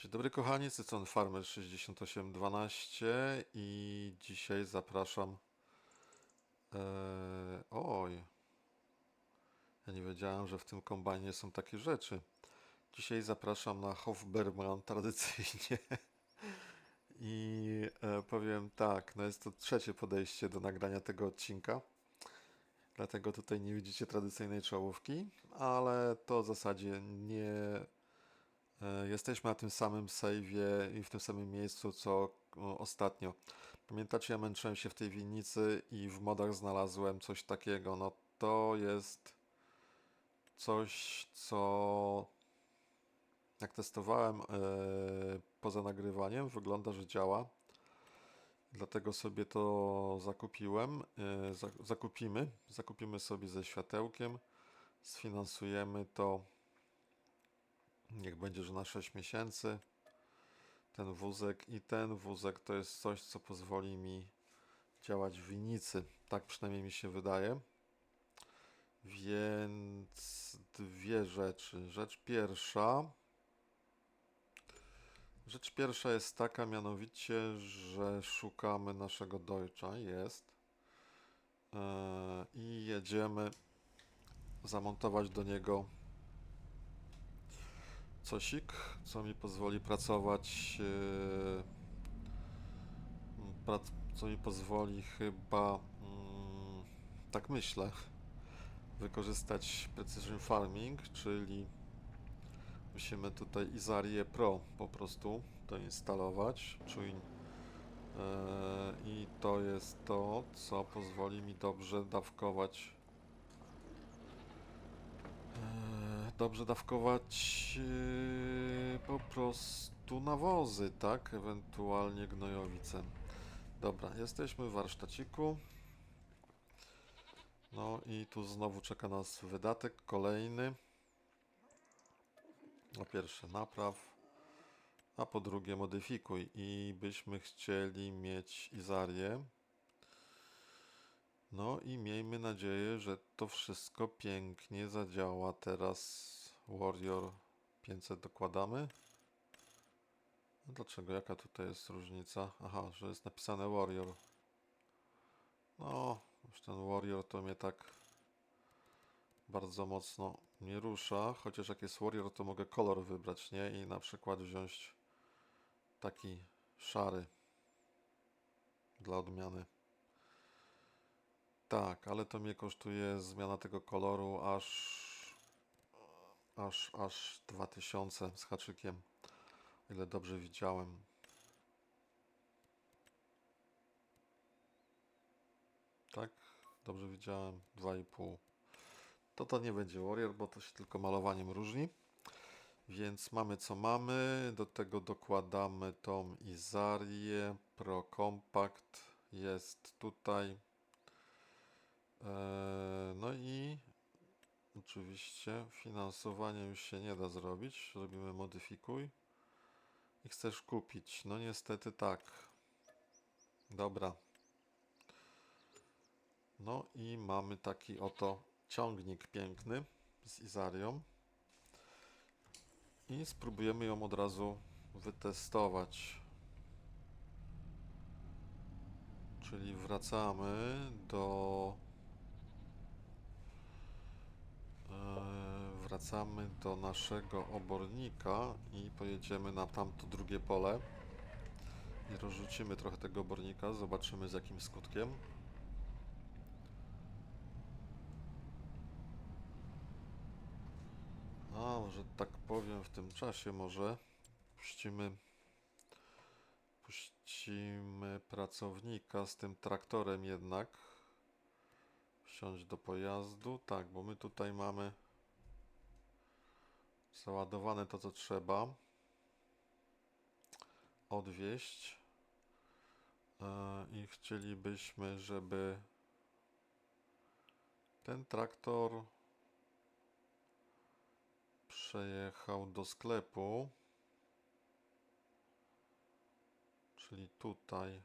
Dzień dobry kochani, z tej strony Farmer 6812 i dzisiaj zapraszam. Oj, ja nie wiedziałem, że w tym kombajnie są takie rzeczy. Dzisiaj zapraszam na Hofberman tradycyjnie i powiem tak, no jest to trzecie podejście do nagrania tego odcinka, dlatego tutaj nie widzicie tradycyjnej czołówki, ale to w zasadzie nie. Jesteśmy na tym samym save'ie i w tym samym miejscu co ostatnio. Pamiętacie, ja męczyłem się w tej winnicy i w modach znalazłem coś takiego. No to jest coś, co jak testowałem poza nagrywaniem, wygląda, że działa. Dlatego sobie to zakupiłem. Zakupimy sobie ze światełkiem. Sfinansujemy to. Niech będzie, że na 6 miesięcy. Ten wózek i ten wózek to jest coś, co pozwoli mi działać w winnicy. Tak przynajmniej mi się wydaje. Więc dwie rzeczy. Rzecz pierwsza jest taka, mianowicie, że szukamy naszego Deutscha, jest. I jedziemy zamontować do niego cosik, co mi pozwoli pracować, co mi pozwoli chyba, tak myślę, wykorzystać Precision Farming, czyli musimy tutaj Izarię Pro po prostu doinstalować. I to jest to, co pozwoli mi dobrze dawkować po prostu nawozy, tak? Ewentualnie gnojowice. Dobra, jesteśmy w warsztaciku. No i tu znowu czeka nas wydatek kolejny. Po pierwsze napraw, a po drugie modyfikuj. I byśmy chcieli mieć Izarię. No i miejmy nadzieję, że to wszystko pięknie zadziała. Teraz Warrior 500 dokładamy. No dlaczego? Jaka tutaj jest różnica? Aha, że jest napisane Warrior. No, już ten Warrior to mnie tak bardzo mocno nie rusza. Chociaż jak jest Warrior, to mogę kolor wybrać, nie? I na przykład wziąć taki szary dla odmiany. Tak, ale to mnie kosztuje zmiana tego koloru aż 2000 z haczykiem, ile dobrze widziałem. Tak, dobrze widziałem, 2,5. To nie będzie Warrior, bo to się tylko malowaniem różni. Więc mamy co mamy, do tego dokładamy tą Izarię Pro Compact, jest tutaj. No i oczywiście finansowanie już się nie da zrobić, robimy modyfikuj i chcesz kupić, no niestety tak. Dobra. No i mamy taki oto ciągnik piękny z Izarią i spróbujemy ją od razu wytestować. Czyli wracamy do naszego obornika i pojedziemy na tamto drugie pole i rozrzucimy trochę tego obornika, zobaczymy z jakim skutkiem. A, że tak powiem, w tym czasie może puścimy pracownika z tym traktorem jednak. Wsiąść do pojazdu. Tak, bo my tutaj mamy załadowane to, co trzeba. Odwieźć. I chcielibyśmy, żeby ten traktor przejechał do sklepu. Czyli tutaj.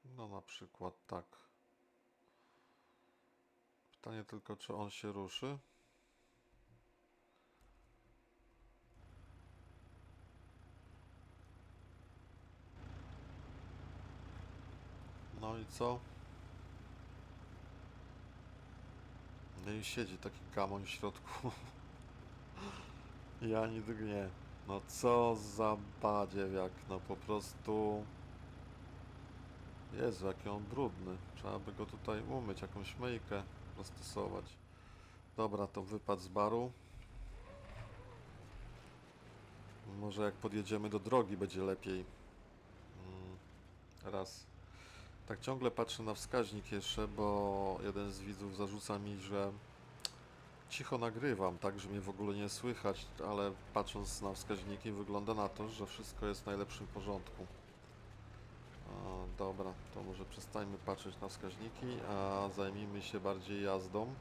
No na przykład tak. W Pytanie tylko, czy on się ruszy. No i co? No i siedzi taki gamoń w środku. I ani drgnie. No co za badziewiak, no po prostu... Jezu, jaki on brudny. Trzeba by go tutaj umyć, jakąś myjkę zastosować. Dobra, to wypad z baru. Może jak podjedziemy do drogi, będzie lepiej. Raz. Tak ciągle patrzę na wskaźnik jeszcze, bo jeden z widzów zarzuca mi, że cicho nagrywam, tak, że mnie w ogóle nie słychać, ale patrząc na wskaźniki wygląda na to, że wszystko jest w najlepszym porządku. Dobra, to może przestańmy patrzeć na wskaźniki, a zajmijmy się bardziej jazdą.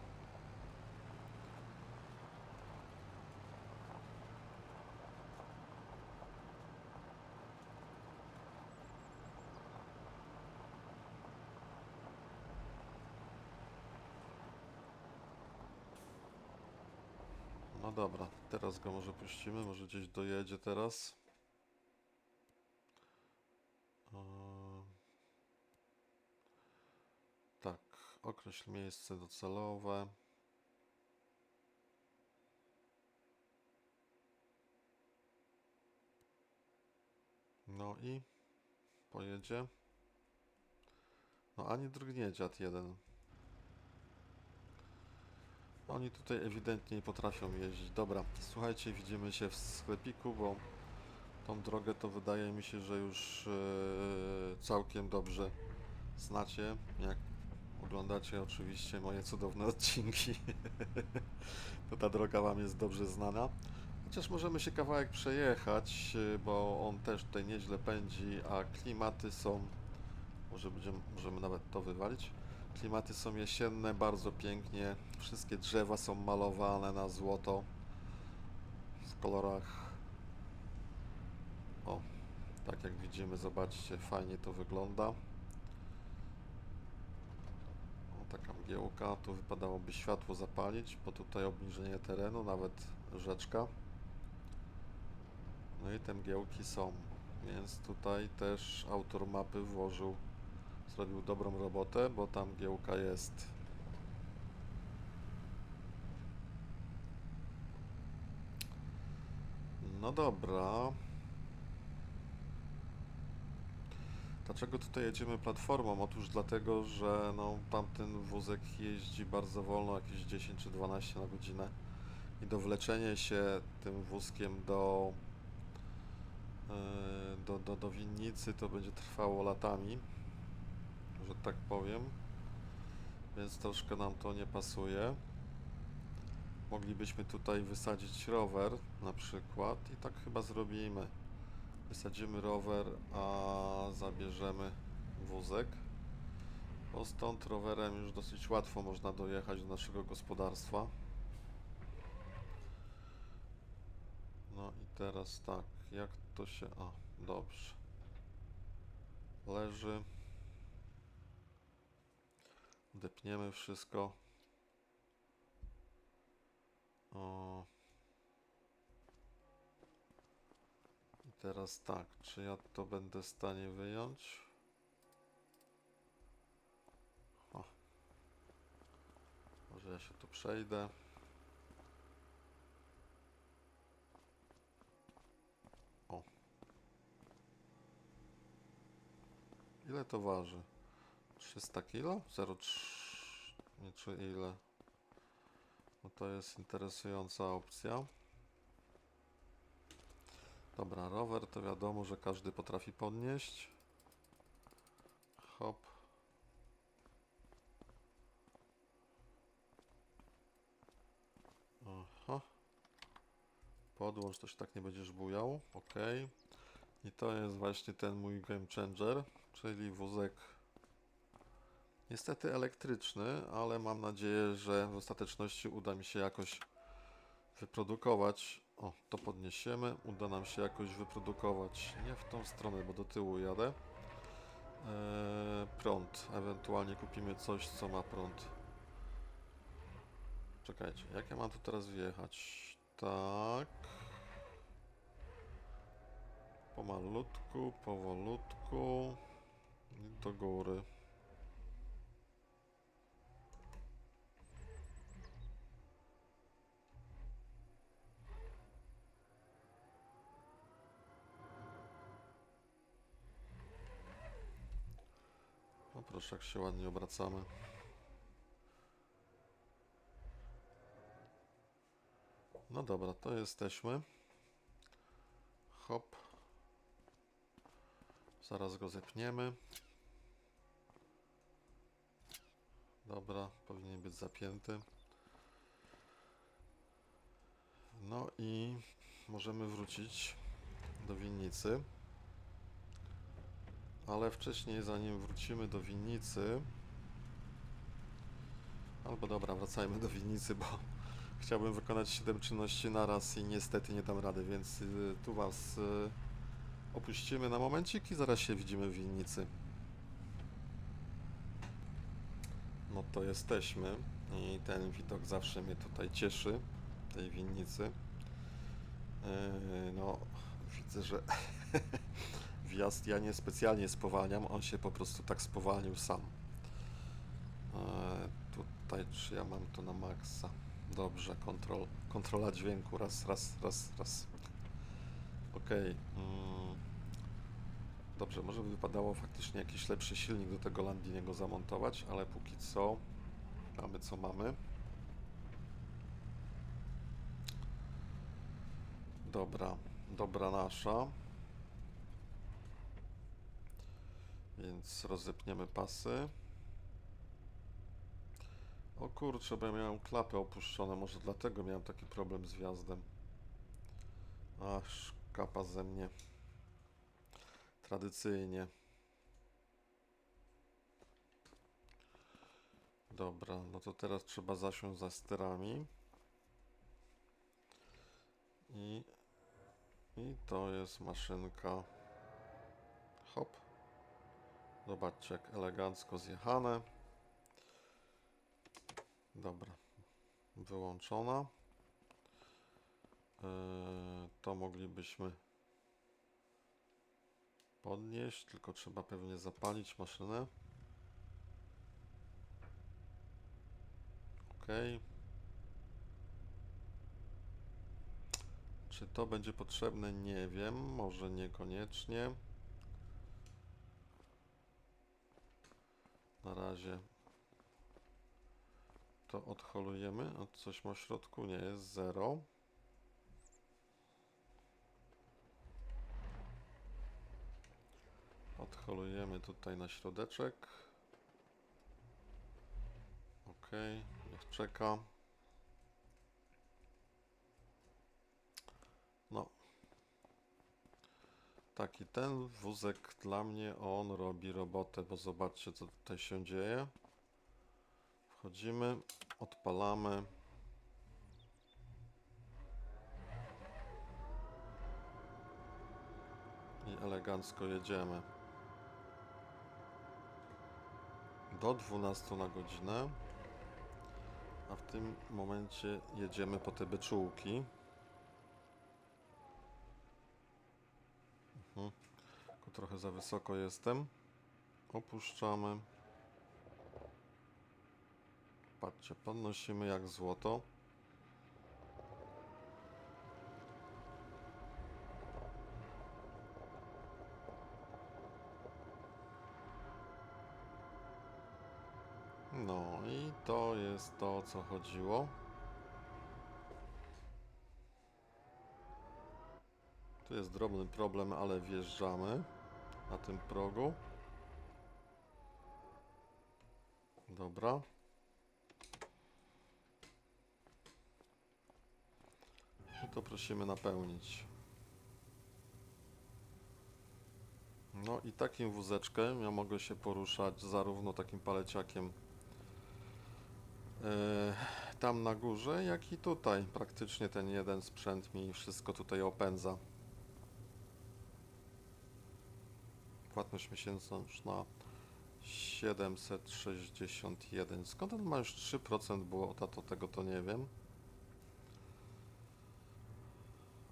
No dobra, teraz go może puścimy, może gdzieś dojedzie teraz. Tak, określ miejsce docelowe. No i pojedzie. No ani drgnie dziad jeden. Oni tutaj ewidentnie nie potrafią jeździć. Dobra, słuchajcie, widzimy się w sklepiku, bo tą drogę to wydaje mi się, że już całkiem dobrze znacie, jak oglądacie oczywiście moje cudowne odcinki. To ta droga Wam jest dobrze znana. Chociaż możemy się kawałek przejechać, bo on też tutaj nieźle pędzi, a klimaty są... możemy nawet to wywalić. Klimaty są jesienne, bardzo pięknie. Wszystkie drzewa są malowane na złoto. W kolorach... O, tak jak widzimy, zobaczcie, fajnie to wygląda. O, taka mgiełka. Tu wypadałoby światło zapalić, bo tutaj obniżenie terenu, nawet rzeczka. No i te mgiełki są. Więc tutaj też autor mapy zrobił dobrą robotę, bo tam mgiełka jest. No dobra. Dlaczego tutaj jedziemy platformą? Otóż dlatego, że no, tamten wózek jeździ bardzo wolno, jakieś 10 czy 12 na godzinę i dowleczenie się tym wózkiem do winnicy to będzie trwało latami, że tak powiem, więc troszkę nam to nie pasuje. Moglibyśmy tutaj wysadzić rower na przykład i tak chyba zrobimy. Wysadzimy rower, a zabierzemy wózek. Bo stąd rowerem już dosyć łatwo można dojechać do naszego gospodarstwa. No i teraz tak, jak to się... O, dobrze. Leży. Depniemy wszystko. O. I teraz tak, czy ja to będę w stanie wyjąć? O. Może ja się tu przejdę. O. Ile to waży? 300 kg? 0,3... Nie, czy ile? No to jest interesująca opcja. Dobra, rower to wiadomo, że każdy potrafi podnieść. Hop. Aha. Podłącz, to się tak nie będziesz bujał. Ok. I to jest właśnie ten mój game changer, czyli wózek niestety elektryczny, ale mam nadzieję, że w ostateczności uda mi się jakoś wyprodukować. O, to podniesiemy. Uda nam się jakoś wyprodukować. Nie w tą stronę, bo do tyłu jadę. Prąd. Ewentualnie kupimy coś, co ma prąd. Czekajcie, jak ja mam tu teraz wjechać? Tak. Pomalutku, powolutku. I do góry. No proszę, jak się ładnie obracamy. No dobra, to jesteśmy. Hop. Zaraz go zepniemy. Dobra, powinien być zapięty. No i możemy wrócić do winnicy. Ale wcześniej, zanim wrócimy do winnicy... Albo dobra, wracajmy do winnicy, bo chciałbym wykonać 7 czynności naraz i niestety nie dam rady, więc tu Was opuścimy na momencik i zaraz się widzimy w winnicy. No to jesteśmy i ten widok zawsze mnie tutaj cieszy, tej winnicy. No, widzę, że wjazd ja nie specjalnie spowalniam, on się po prostu tak spowalnił sam. Tutaj, czy ja mam to na maksa? Dobrze, kontrola dźwięku, raz. Okej. Dobrze, może by wypadało faktycznie jakiś lepszy silnik do tego Landiniego zamontować, ale póki co mamy co mamy. Dobra nasza. Więc rozepniemy pasy. O kurczę, bo ja miałem klapy opuszczone, może dlatego miałem taki problem z wjazdem. Ach, kapa ze mnie. Tradycyjnie. Dobra, no to teraz trzeba zasiąść za sterami. I to jest maszynka. Hop. Zobaczcie, jak elegancko zjechane. Dobra. Wyłączona. To moglibyśmy podnieść, tylko trzeba pewnie zapalić maszynę. OK. Czy to będzie potrzebne? Nie wiem, może niekoniecznie. Na razie to odholujemy. A coś ma w środku? Nie, jest 0. Odholujemy tutaj na środeczek. OK, niech czeka. No. Taki ten wózek dla mnie, on robi robotę, bo zobaczcie, co tutaj się dzieje. Wchodzimy, odpalamy. I elegancko jedziemy. Do 12 na godzinę. A w tym momencie jedziemy po te beczułki. Tylko trochę za wysoko jestem. Opuszczamy. Patrzcie, podnosimy jak złoto. No i to jest to, o co chodziło. Tu jest drobny problem, ale wjeżdżamy na tym progu. Dobra. I to prosimy napełnić. No i takim wózeczkiem ja mogę się poruszać zarówno takim paleciakiem tam na górze, jak i tutaj. Praktycznie ten jeden sprzęt mi wszystko tutaj opędza. Płatność miesięczna 761. Skąd on ma już 3% błota, to tego to nie wiem.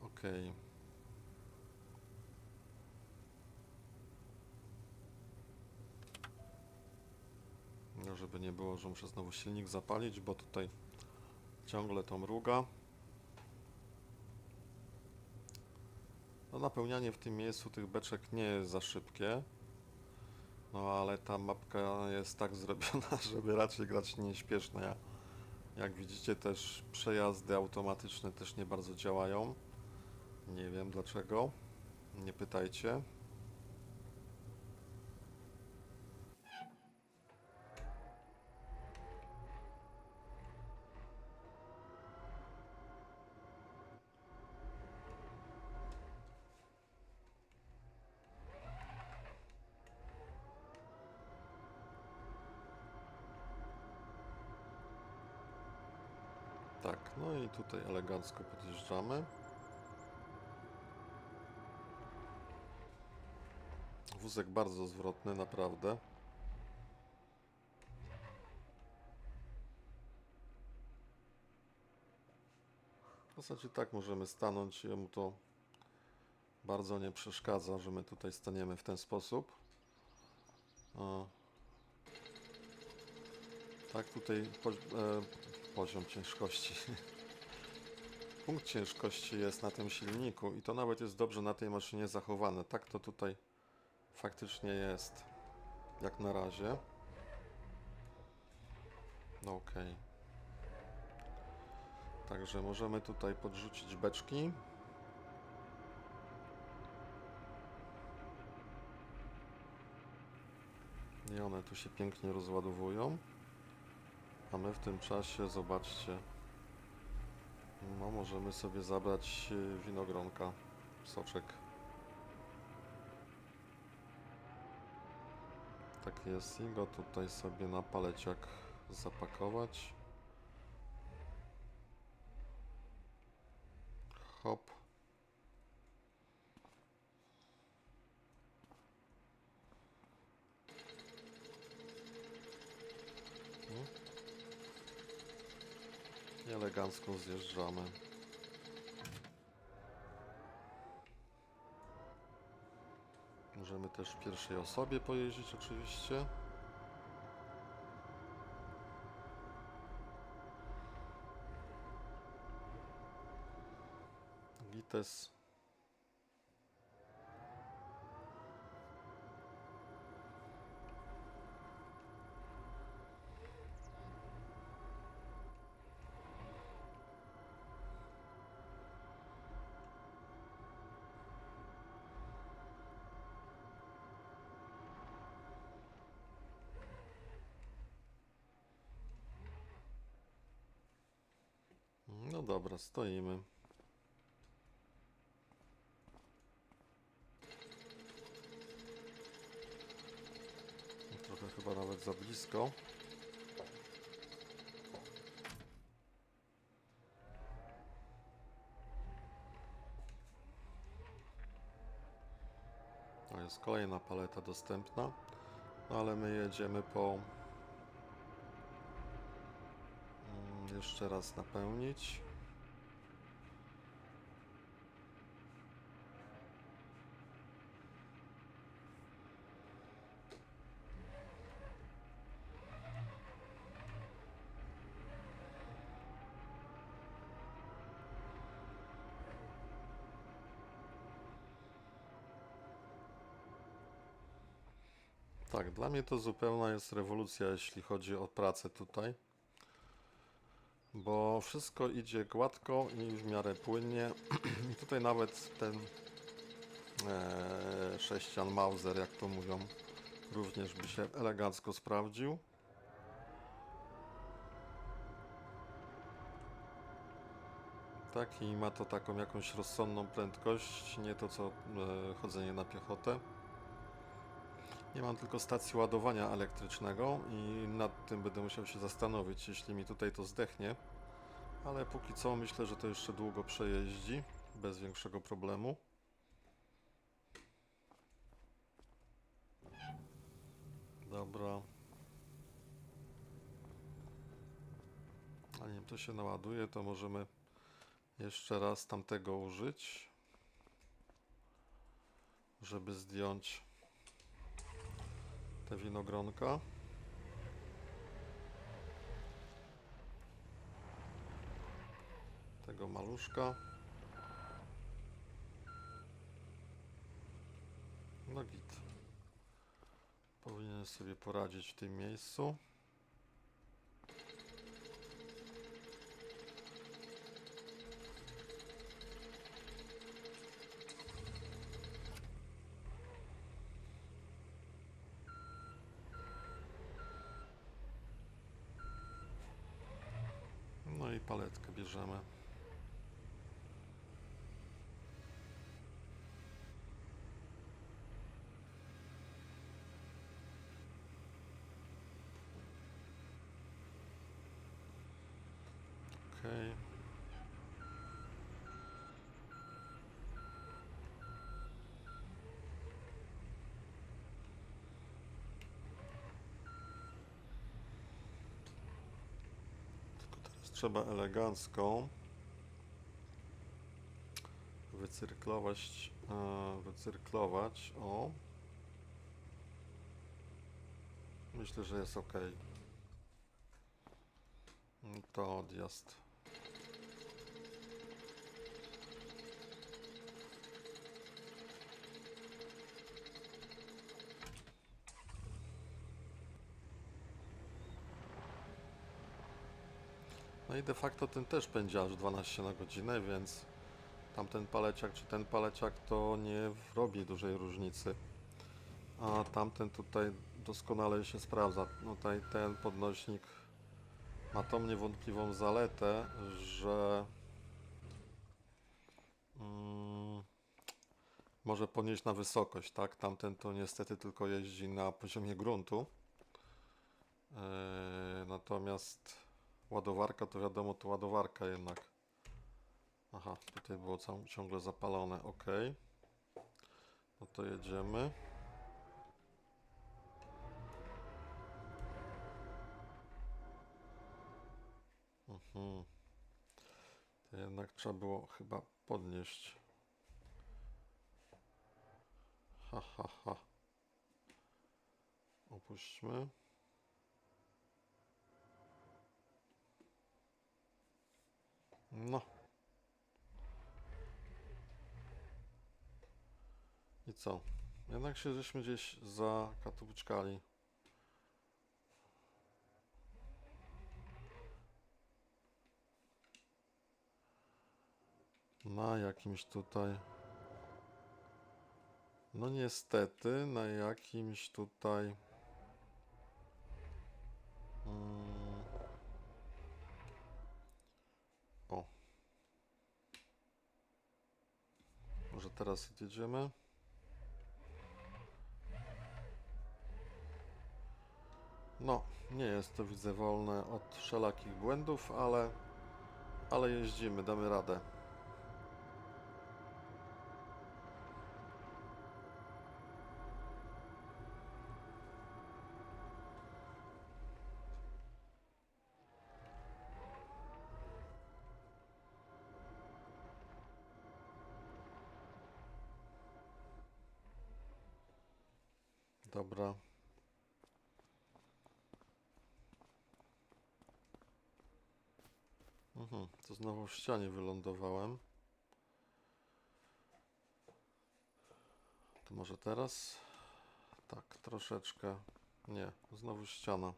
Okej. No, żeby nie było, że muszę znowu silnik zapalić, bo tutaj ciągle to mruga. No, napełnianie w tym miejscu tych beczek nie jest za szybkie. No, ale ta mapka jest tak zrobiona, żeby raczej grać nieśpieszno. Jak widzicie, też przejazdy automatyczne też nie bardzo działają. Nie wiem dlaczego. Nie pytajcie. Tak, no i tutaj elegancko podjeżdżamy. Wózek bardzo zwrotny, naprawdę. W zasadzie tak możemy stanąć, jemu to bardzo nie przeszkadza, że my tutaj staniemy w ten sposób. O. Tak, tutaj poziom ciężkości. Punkt ciężkości jest na tym silniku i to nawet jest dobrze na tej maszynie zachowane. Tak to tutaj faktycznie jest, jak na razie. No okej. Także możemy tutaj podrzucić beczki. I one tu się pięknie rozładowują. A my w tym czasie, zobaczcie, no możemy sobie zabrać winogronka, soczek. Tak jest i go tutaj sobie na paleciak zapakować. Hop. I elegancko zjeżdżamy. Możemy też w pierwszej osobie pojeździć oczywiście. Gites. No dobra, stoimy. Trochę chyba nawet za blisko. To jest kolejna paleta dostępna. No ale my jedziemy po... jeszcze raz napełnić. Tak, dla mnie to zupełna jest rewolucja, jeśli chodzi o pracę tutaj, bo wszystko idzie gładko i w miarę płynnie. I tutaj nawet ten sześcian Mauser, jak to mówią, również by się elegancko sprawdził. Tak, i ma to taką jakąś rozsądną prędkość, nie to co chodzenie na piechotę. Nie mam tylko stacji ładowania elektrycznego i nad tym będę musiał się zastanowić, jeśli mi tutaj to zdechnie. Ale póki co myślę, że to jeszcze długo przejeździ, bez większego problemu. Dobra. A nim to się naładuje, to możemy jeszcze raz tamtego użyć, żeby zdjąć te winogronka. Tego maluszka. No git. Powinien sobie poradzić w tym miejscu. No i paletkę bierzemy. Okej. Tylko teraz trzeba elegancko wycyrklować. O. Myślę, że jest ok. To odjazd. No i de facto ten też pędzi aż 12 na godzinę, więc tamten paleciak czy ten paleciak to nie robi dużej różnicy. A tamten tutaj doskonale się sprawdza. No tutaj ten podnośnik ma tą niewątpliwą zaletę, że może podnieść na wysokość, tak? Tamten to niestety tylko jeździ na poziomie gruntu. Natomiast ładowarka to wiadomo, to ładowarka jednak. Aha, tutaj było ciągle zapalone, ok. No to jedziemy. To jednak trzeba było chyba podnieść. Ha, ha, ha. Opuśćmy. No. I co? Jednak się żeśmy gdzieś zakatułczkali. Na jakimś tutaj... No niestety, na jakimś tutaj... O. Może teraz jedziemy? No, nie jest to, widzę, wolne od wszelakich błędów, ale jeździmy, damy radę. Dobra. To znowu w ścianie wylądowałem. To może teraz? Tak, troszeczkę. Nie, znowu ściana.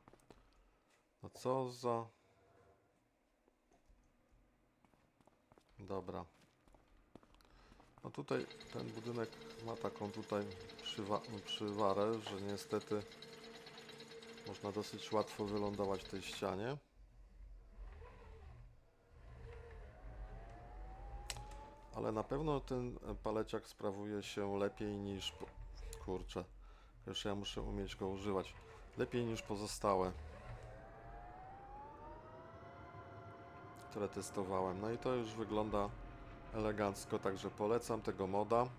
No co za... Dobra. No tutaj ten budynek ma taką tutaj przywarę, że niestety można dosyć łatwo wylądować w tej ścianie. Ale na pewno ten paleciak sprawuje się lepiej niż... Kurczę, jeszcze ja muszę umieć go używać. Lepiej niż pozostałe, które testowałem. No i to już wygląda elegancko, także polecam tego moda.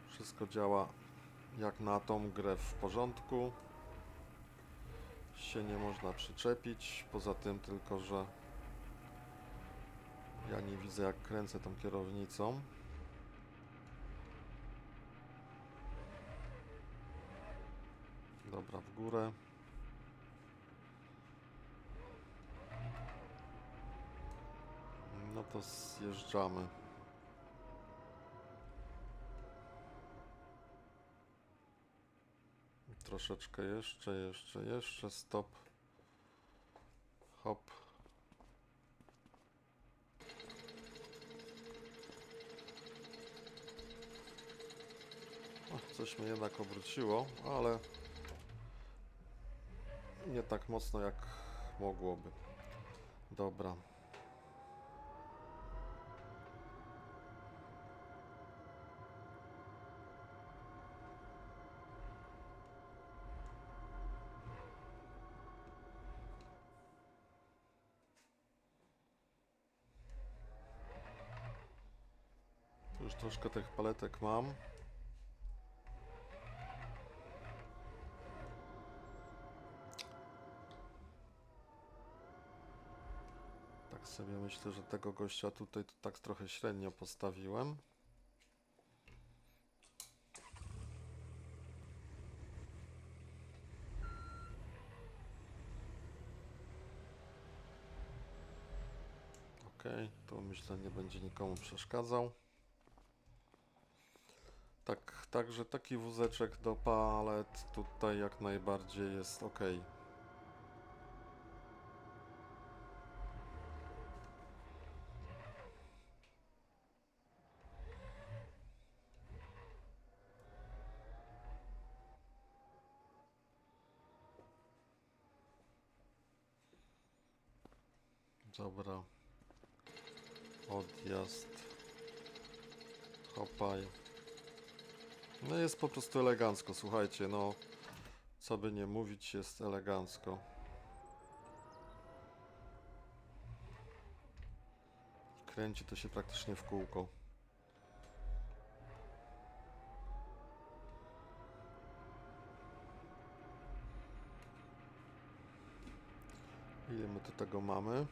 Wszystko działa Jak na tą grę w porządku. Się nie można przyczepić. Poza tym tylko, że ja nie widzę jak kręcę tą kierownicą. Dobra, w górę. No to zjeżdżamy. Troszeczkę jeszcze. Stop. Hop. O, coś mnie jednak obróciło, ale nie tak mocno jak mogłoby. Dobra. Tu już troszkę tych paletek mam. Tak sobie myślę, że tego gościa tutaj to tak trochę średnio postawiłem. Ok, to myślę nie będzie nikomu przeszkadzał. Tak, także taki wózeczek do palet tutaj jak najbardziej jest ok. Dobra. Odjazd. Hopaj. No jest po prostu elegancko, słuchajcie, no co by nie mówić, jest elegancko. Kręci to się praktycznie w kółko. Ile my tu tego mamy?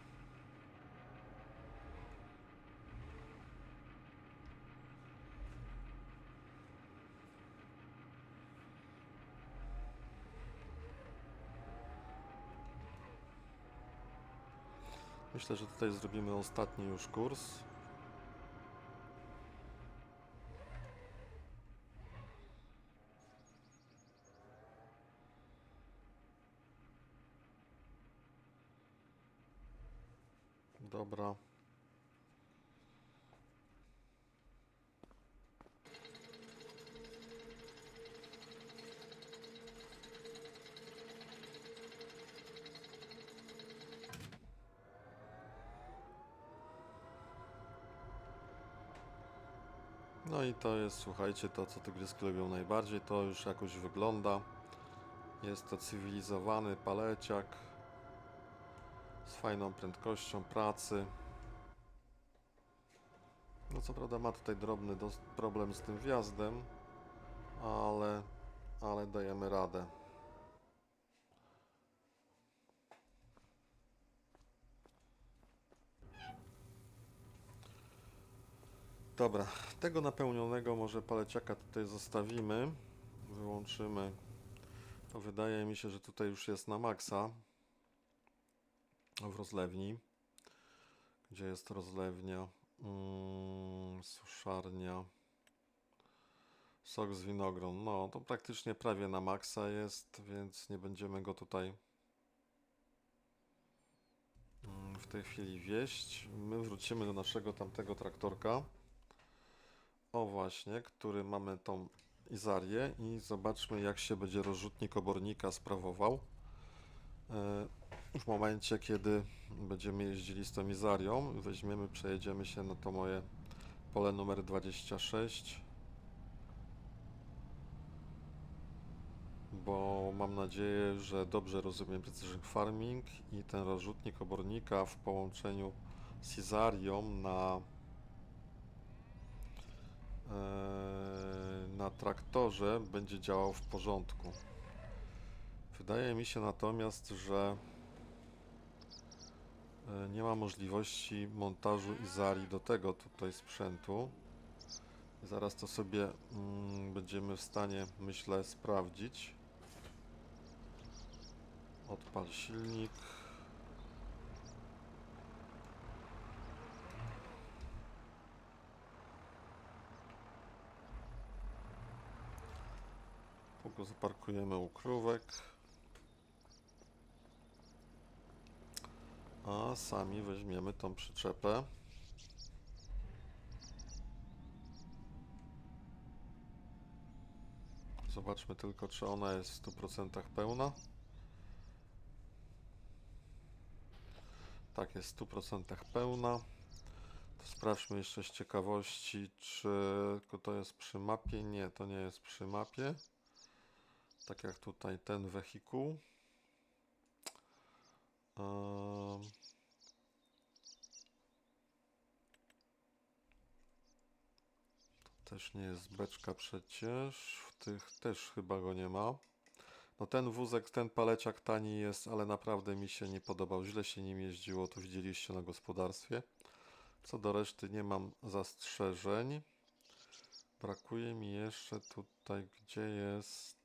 Myślę, że tutaj zrobimy ostatni już kurs. Dobra. No i to jest, słuchajcie, to co tygryski lubią najbardziej, to już jakoś wygląda. Jest to cywilizowany paleciak z fajną prędkością pracy. No co prawda ma tutaj drobny problem z tym wjazdem, ale dajemy radę. Dobra, tego napełnionego może paleciaka tutaj zostawimy. Wyłączymy. To wydaje mi się, że tutaj już jest na maksa w rozlewni. Gdzie jest rozlewnia? Suszarnia. Sok z winogron. No, to praktycznie prawie na maksa jest, więc nie będziemy go tutaj w tej chwili wieść. My wrócimy do naszego tamtego traktorka. O właśnie, który mamy tą Izarię i zobaczmy jak się będzie rozrzutnik obornika sprawował. W momencie kiedy będziemy jeździli z tą Izarią, weźmiemy, przejedziemy się na to moje pole numer 26. Bo mam nadzieję, że dobrze rozumiem Precision Farming i ten rozrzutnik obornika w połączeniu z Izarią na traktorze będzie działał w porządku. Wydaje mi się natomiast, że nie ma możliwości montażu Izari do tego tutaj sprzętu. Zaraz to sobie będziemy w stanie, myślę, sprawdzić. Odpal silnik. Tu zaparkujemy ukrówek. A sami weźmiemy tą przyczepę. Zobaczmy tylko, czy ona jest w 100% pełna. Tak, jest w 100% pełna. To sprawdźmy jeszcze z ciekawości, czy to jest przy mapie. Nie, to nie jest przy mapie. Tak jak tutaj ten wehikuł. To też nie jest beczka przecież. W tych też chyba go nie ma. No ten wózek, ten paleciak tani jest, ale naprawdę mi się nie podobał. Źle się nim jeździło, to widzieliście na gospodarstwie. Co do reszty nie mam zastrzeżeń. Brakuje mi jeszcze tutaj, gdzie jest...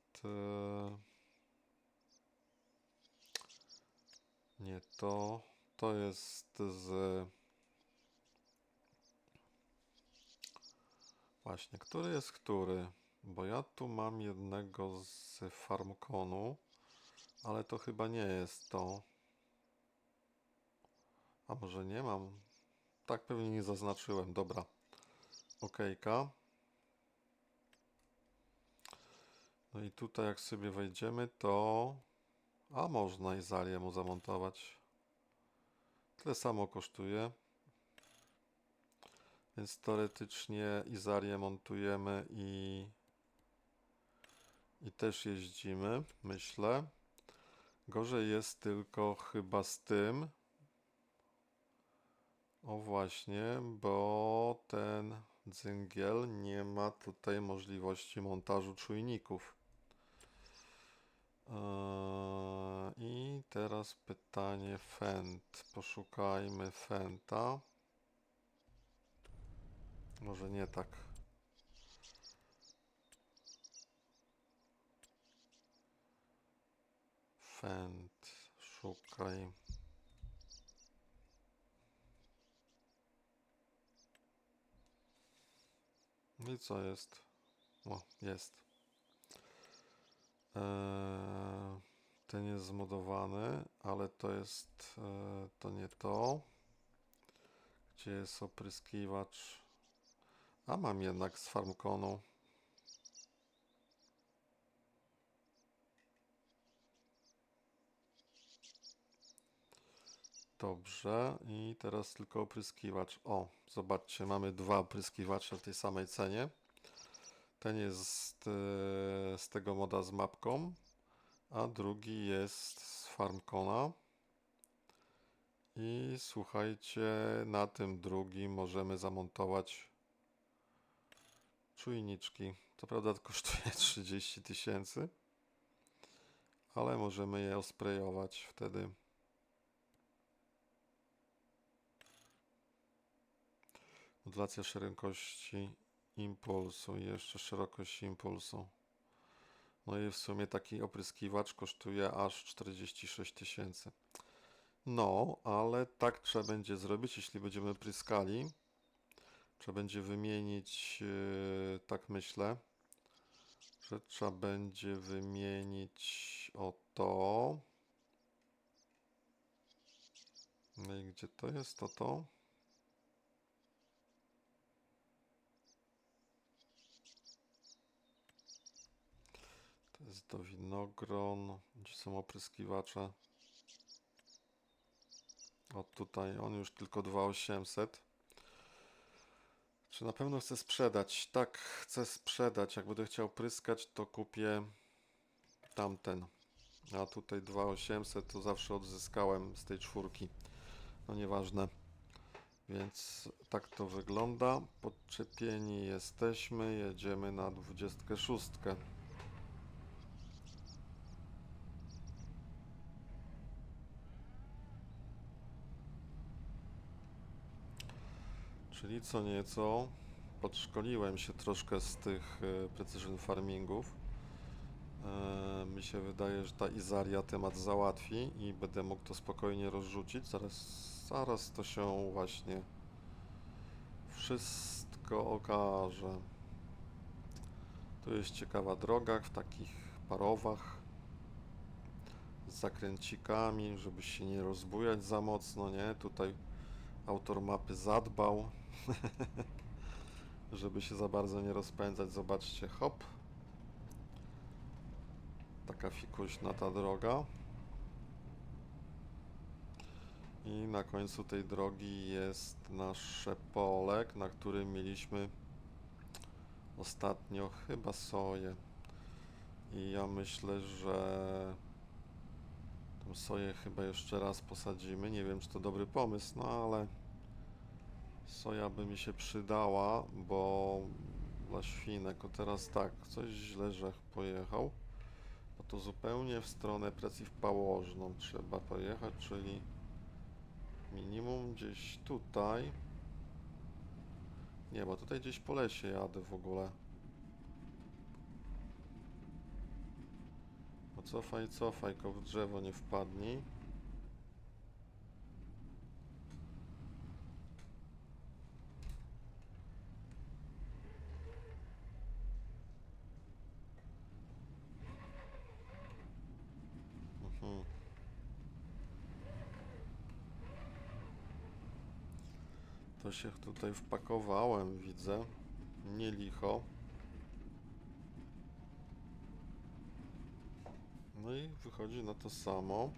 Nie to. To jest z... Właśnie, który jest który? Bo ja tu mam jednego z Farmconu, ale to chyba nie jest to. A może nie mam? Tak, pewnie nie zaznaczyłem. Dobra. Okejka. No i tutaj jak sobie wejdziemy, to... A można Izarię mu zamontować. Tyle samo kosztuje. Więc teoretycznie Izarię montujemy i też jeździmy, myślę. Gorzej jest tylko chyba z tym. O właśnie, bo ten dzyngiel nie ma tutaj możliwości montażu czujników. I teraz pytanie Fendt. Poszukajmy Fendta. Może nie tak. Fendt. Szukaj. No i co jest? O, jest. Ten jest zmodowany, ale to jest to nie to. Gdzie jest opryskiwacz? A mam jednak z Farmconu. Dobrze, i teraz tylko opryskiwacz. O, zobaczcie, mamy dwa opryskiwacze w tej samej cenie. Ten jest z tego moda z mapką, a drugi jest z Farmcona. I słuchajcie, na tym drugim możemy zamontować czujniczki. Co prawda to kosztuje 30 000, ale możemy je osprejować wtedy. Modulacja szerokości impulsu i jeszcze szerokość impulsu. No i w sumie taki opryskiwacz kosztuje aż 46 000. No, ale tak trzeba będzie zrobić, jeśli będziemy pryskali. Trzeba będzie wymienić, tak myślę, że trzeba będzie wymienić o to. No i gdzie to jest to? To jest do winogron. Gdzie są opryskiwacze? O tutaj, on już tylko 2800. Czy na pewno chcę sprzedać? Tak, chcę sprzedać. Jak będę chciał pryskać, to kupię tamten. A tutaj 2800 to zawsze odzyskałem z tej czwórki. No nieważne. Więc tak to wygląda. Podczepieni jesteśmy, jedziemy na 26. Czyli co nieco podszkoliłem się troszkę z tych precision farmingów. Mi się wydaje, że ta Izaria temat załatwi i będę mógł to spokojnie rozrzucić. Zaraz to się właśnie wszystko okaże. Tu jest ciekawa droga w takich parowach z zakręcikami, żeby się nie rozbujać za mocno, nie? Tutaj autor mapy zadbał, żeby się za bardzo nie rozpędzać. Zobaczcie, hop. Taka fikuśna ta droga. I na końcu tej drogi jest nasze pole, na którym mieliśmy ostatnio chyba soję. I ja myślę, że tą soję chyba jeszcze raz posadzimy. Nie wiem, czy to dobry pomysł, no ale soja by mi się przydała, bo dla świnek. O teraz tak, coś źle Rzech pojechał. Bo to zupełnie w stronę przeciwpołożną trzeba pojechać, czyli minimum gdzieś tutaj. Nie, bo tutaj gdzieś po lesie jadę w ogóle. No cofaj, cofaj, tylko w drzewo nie wpadnij. Mhm. To się tutaj wpakowałem, widzę. Nie licho. No i wychodzi na to samo.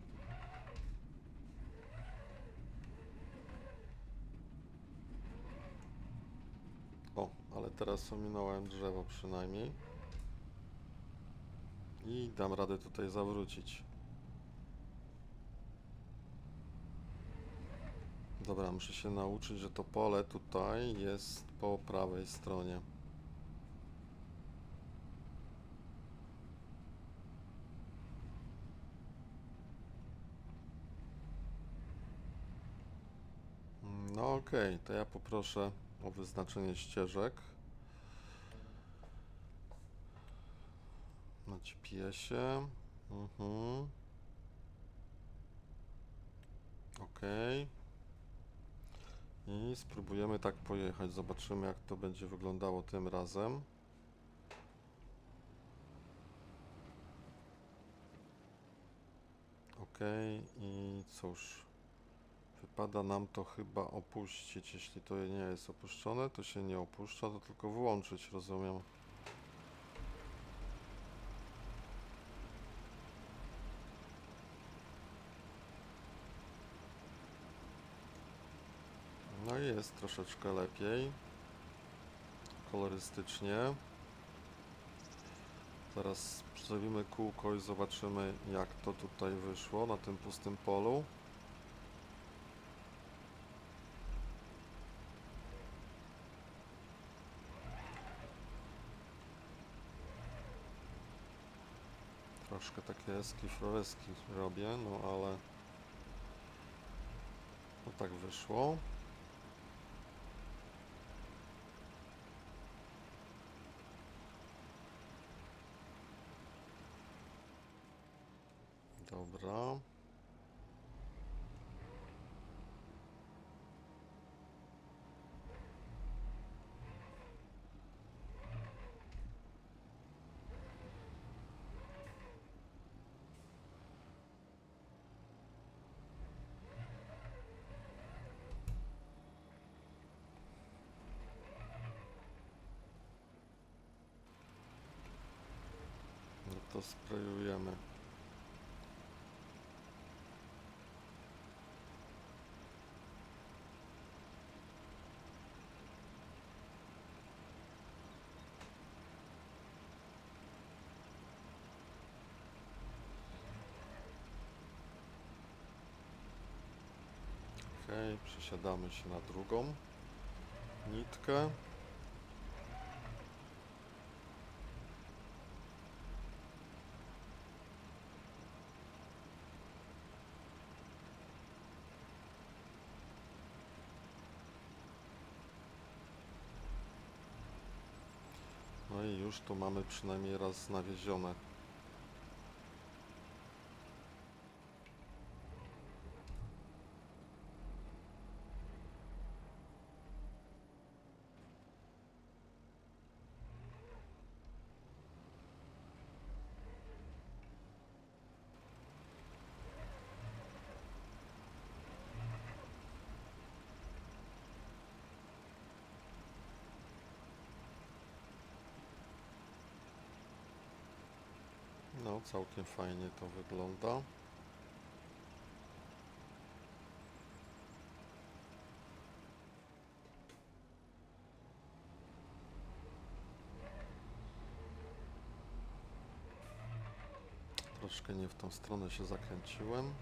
O, ale teraz ominąłem drzewo przynajmniej. I dam radę tutaj zawrócić. Dobra, muszę się nauczyć, że to pole tutaj jest po prawej stronie. No okej, to ja poproszę o wyznaczenie ścieżek na GPS-ie. Okej. I spróbujemy tak pojechać. Zobaczymy, jak to będzie wyglądało tym razem. Okej, i cóż. Wypada nam to chyba opuścić. Jeśli to nie jest opuszczone, to się nie opuszcza, to tylko włączyć, rozumiem. No i jest troszeczkę lepiej. Kolorystycznie. Zaraz zrobimy kółko i zobaczymy, jak to tutaj wyszło na tym pustym polu. Troszkę takie eski floreski robię, no ale no tak wyszło. Dobra. No to sprayujemy. Okej, Przesiadamy się na drugą nitkę. No i już tu mamy przynajmniej raz nawiezione. No, całkiem fajnie to wygląda. Troszkę nie w tą stronę się zakręciłem.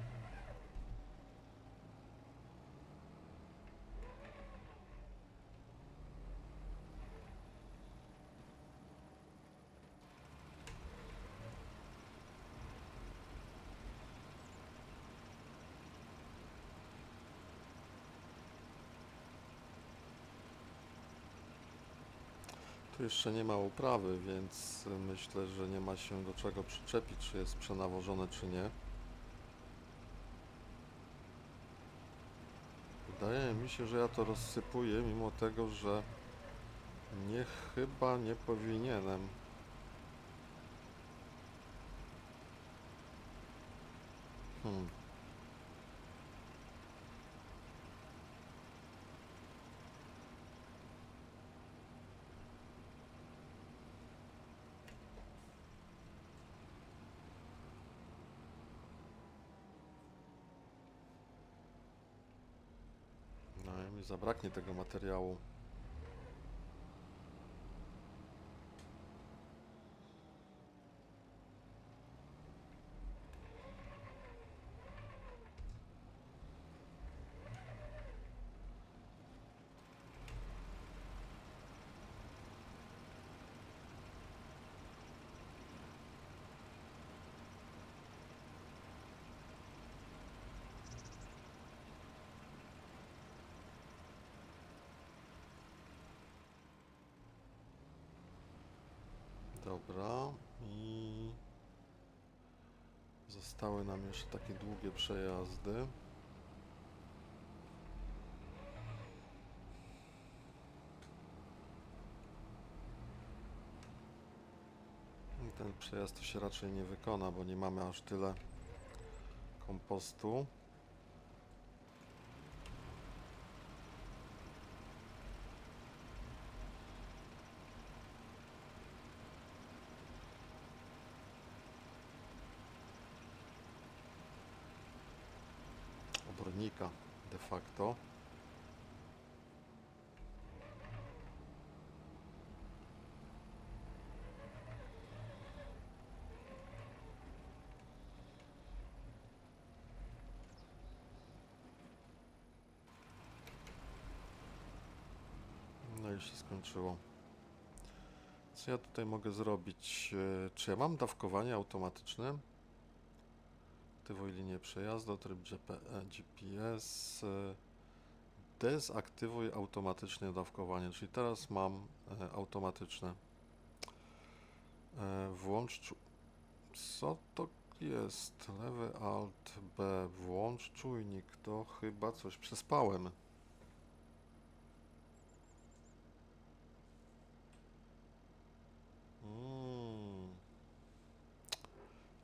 Tu jeszcze nie ma uprawy, więc myślę, że nie ma się do czego przyczepić, czy jest przenawożone, czy nie. Wydaje mi się, że ja to rozsypuję, mimo tego, że chyba nie powinienem. Hmm. No i mi zabraknie tego materiału. Dobra, i zostały nam jeszcze takie długie przejazdy. I ten przejazd to się raczej nie wykona, bo nie mamy aż tyle kompostu. Obornika de facto. No i się skończyło. Co ja tutaj mogę zrobić? Czy ja mam dawkowanie automatyczne? Aktywuj linię przejazdu, tryb GPS. Dezaktywuj automatycznie dawkowanie, czyli teraz mam automatyczne. Włącz. Co to jest? Lewy Alt B. Włącz czujnik. To chyba coś przespałem.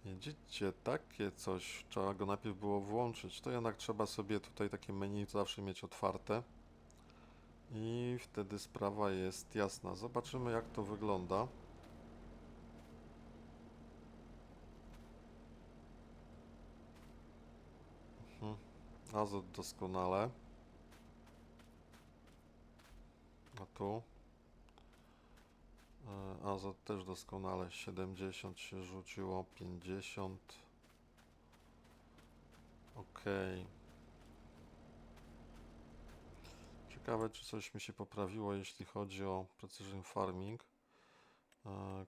Widzicie, takie coś, trzeba go najpierw było włączyć. To jednak trzeba sobie tutaj takie menu zawsze mieć otwarte. I wtedy sprawa jest jasna. Zobaczymy, jak to wygląda. Azot doskonale. A tu? Azot też doskonale. 70 się rzuciło, 50. Ok. Ciekawe, czy coś mi się poprawiło, jeśli chodzi o precision farming.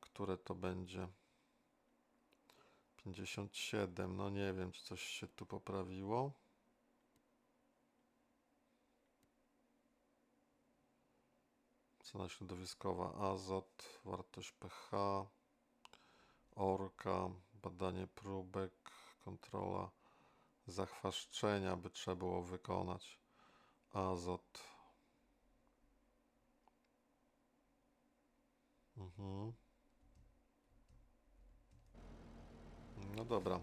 Które to będzie? 57, no nie wiem, czy coś się tu poprawiło. Cena środowiskowa, azot, wartość pH, orka, badanie próbek, kontrola zachwaszczenia by trzeba było wykonać. Azot. No dobra.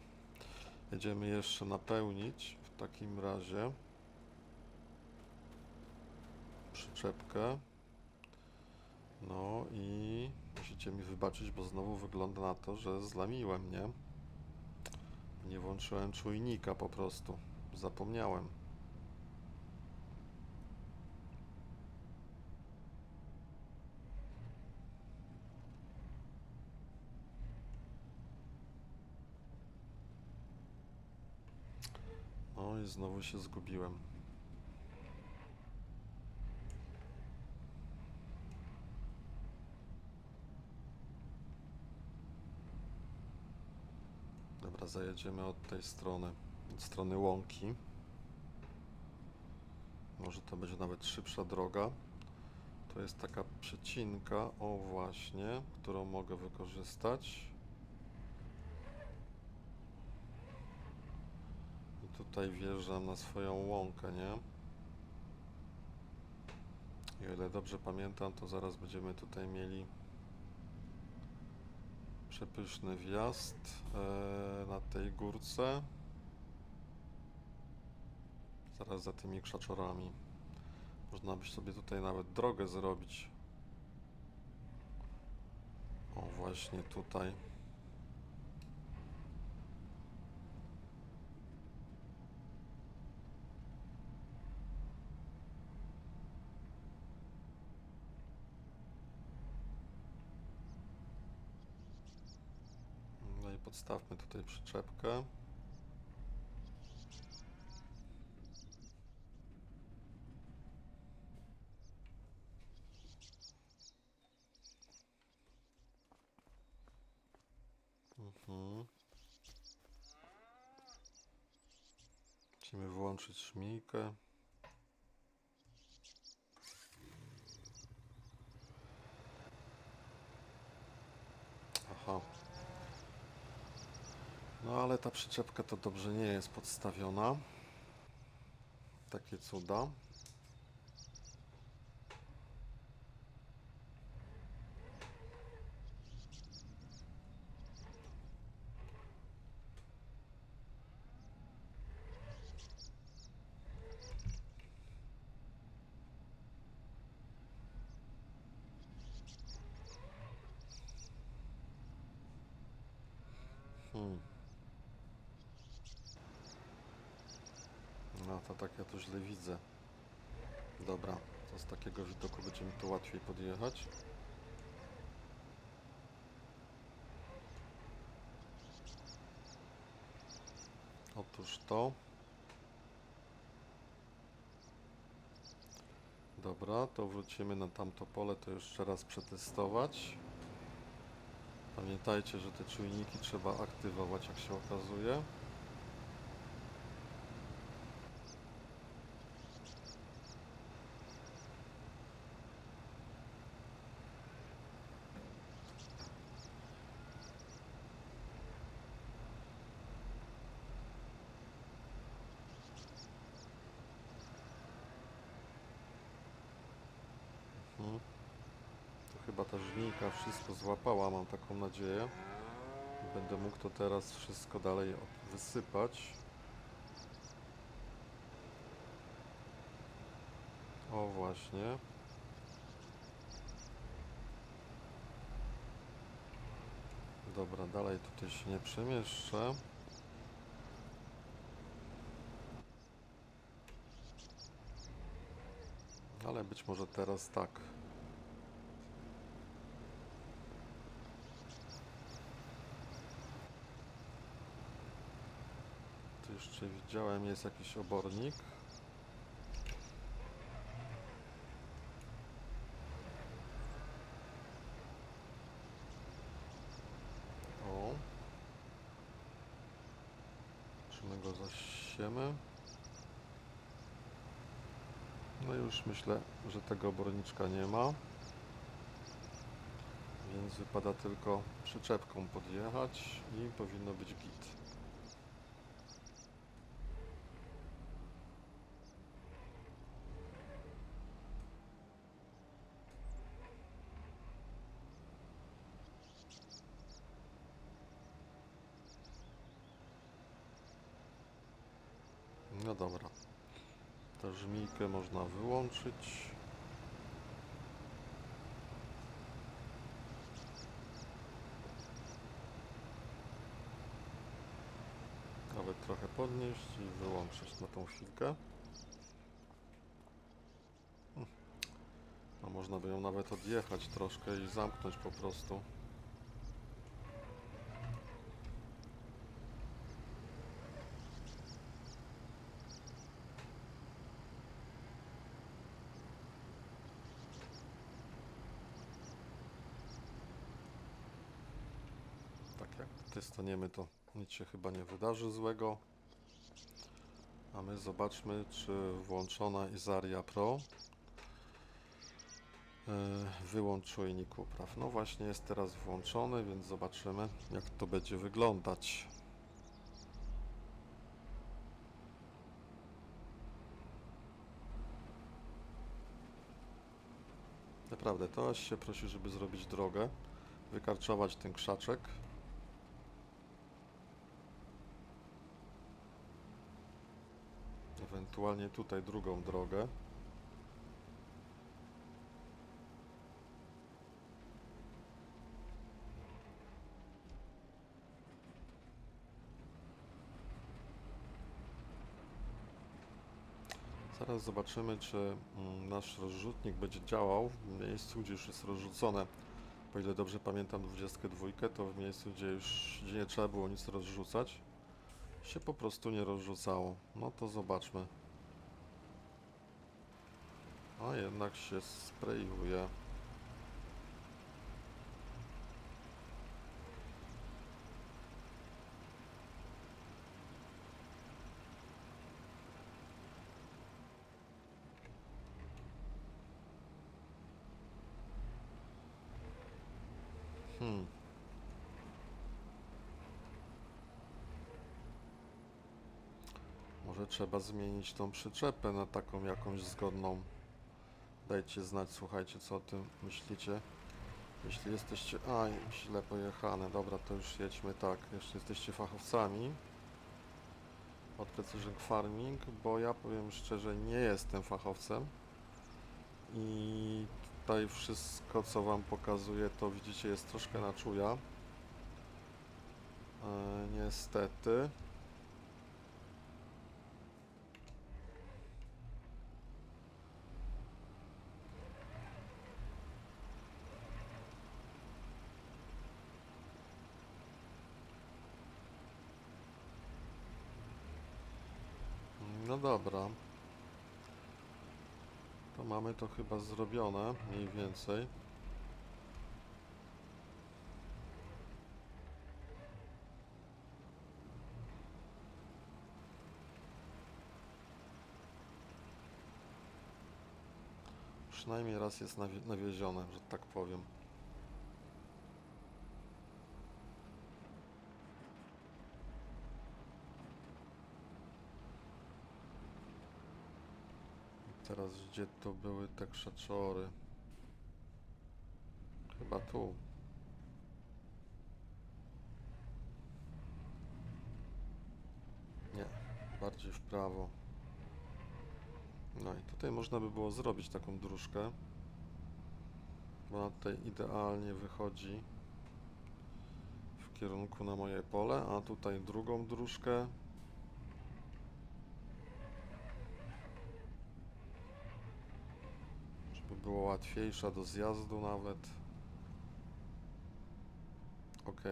Jedziemy jeszcze napełnić w takim razie przyczepkę. No i musicie mi wybaczyć, bo znowu wygląda na to, że zlamiłem, nie? Nie włączyłem czujnika po prostu. Zapomniałem. No i znowu się zgubiłem. Dobra, zajedziemy od tej strony, od strony łąki. Może to będzie nawet szybsza droga. To jest taka przecinka, o właśnie, którą mogę wykorzystać. I tutaj wjeżdżam na swoją łąkę, nie? I o ile dobrze pamiętam, to zaraz będziemy tutaj mieli przepyszny wjazd na tej górce. Zaraz za tymi krzaczorami. Można by sobie tutaj nawet drogę zrobić. O, właśnie tutaj. No i podstawmy tutaj przyczepkę. Musimy włączyć szmijkę. Aha. No ale ta przyczepka to dobrze nie jest podstawiona. Takie cuda. No to tak ja to źle widzę. Dobra, to z takiego widoku będzie mi tu łatwiej podjechać. Otóż to. Dobra, to wrócimy na tamto pole, to jeszcze raz przetestować. Pamiętajcie, że te czujniki trzeba aktywować, jak się okazuje. To chyba ta żmijka wszystko złapała, mam taką nadzieję. Będę mógł to teraz wszystko dalej wysypać. O właśnie. Dobra, dalej tutaj się nie przemieszczę. Ale być może teraz tak. Tu jeszcze widziałem, jest jakiś obornik. go zasiemy. No i już myślę, że tego oborniczka nie ma. Więc wypada tylko przyczepką podjechać i powinno być git. No dobra. Tę żmijkę można wyłączyć. Nawet trochę podnieść i wyłączyć na tą chwilkę. A można by ją nawet odjechać troszkę i zamknąć po prostu. Tak jak tutaj staniemy, to nic się chyba nie wydarzy złego. A my zobaczmy, czy włączona Izaria Pro wyłącz czujnik upraw. No właśnie jest teraz włączony, więc zobaczymy, jak to będzie wyglądać. Naprawdę, to aż się prosi, żeby zrobić drogę, wykarczować ten krzaczek. Ewentualnie tutaj drugą drogę. Zaraz zobaczymy, czy nasz rozrzutnik będzie działał w miejscu, gdzie już jest rozrzucone. O ile dobrze pamiętam 22, to w miejscu, gdzie nie trzeba było nic rozrzucać, się po prostu nie rozrzucało. No to zobaczmy. A jednak się sprayuje. Hmm. Może trzeba zmienić tą przyczepę na taką jakąś zgodną. Dajcie znać, słuchajcie, co o tym myślicie. Jeśli jesteście... Aj, źle pojechane. Dobra, to już jedźmy tak. Jeśli jesteście fachowcami od Precision Farming, bo ja powiem szczerze, nie jestem fachowcem. I tutaj wszystko, co Wam pokazuję, to widzicie, jest troszkę na czuja. Niestety. No dobra. To mamy to chyba zrobione, mniej więcej. Przynajmniej raz jest nawiezione, że tak powiem. Teraz gdzie to były te krzaczory? Chyba tu. Nie, bardziej w prawo. No i tutaj można by było zrobić taką dróżkę. Bo ona tutaj idealnie wychodzi w kierunku na moje pole, a tutaj drugą dróżkę. Żeby było łatwiejsza do zjazdu nawet. Ok,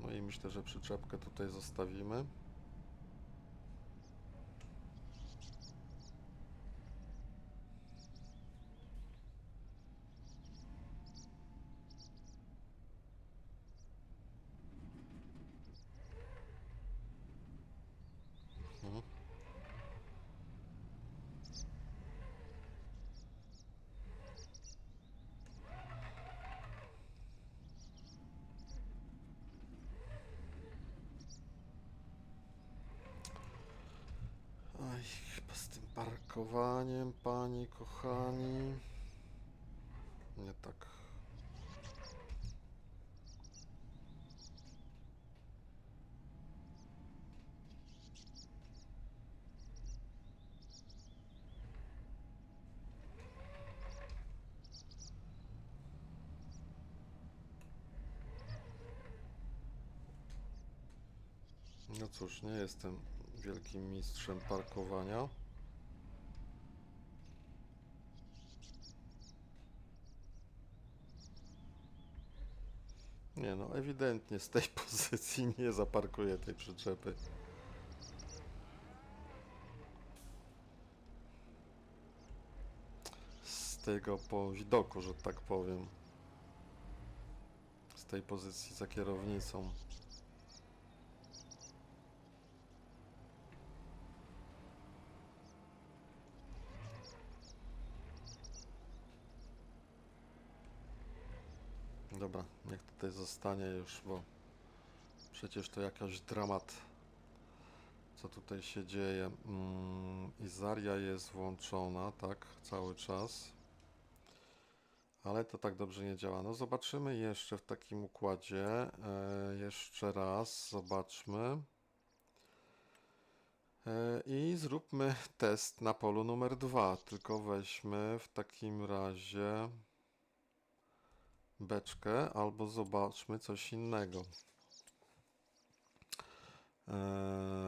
no i myślę, że przyczepkę tutaj zostawimy. parkowaniem, panie kochani. Nie tak. No cóż, nie jestem wielkim mistrzem parkowania. Nie no, ewidentnie z tej pozycji nie zaparkuję tej przyczepy. Z tego po widoku, że tak powiem. Z tej pozycji za kierownicą. Dobra, niech tutaj zostanie już, bo przecież to jakaś dramat, co tutaj się dzieje. Izaria jest włączona, tak, cały czas. Ale to tak dobrze nie działa. No zobaczymy jeszcze w takim układzie. Jeszcze raz zobaczmy. I zróbmy test na polu numer 2. Tylko weźmy w takim razie beczkę albo zobaczmy coś innego.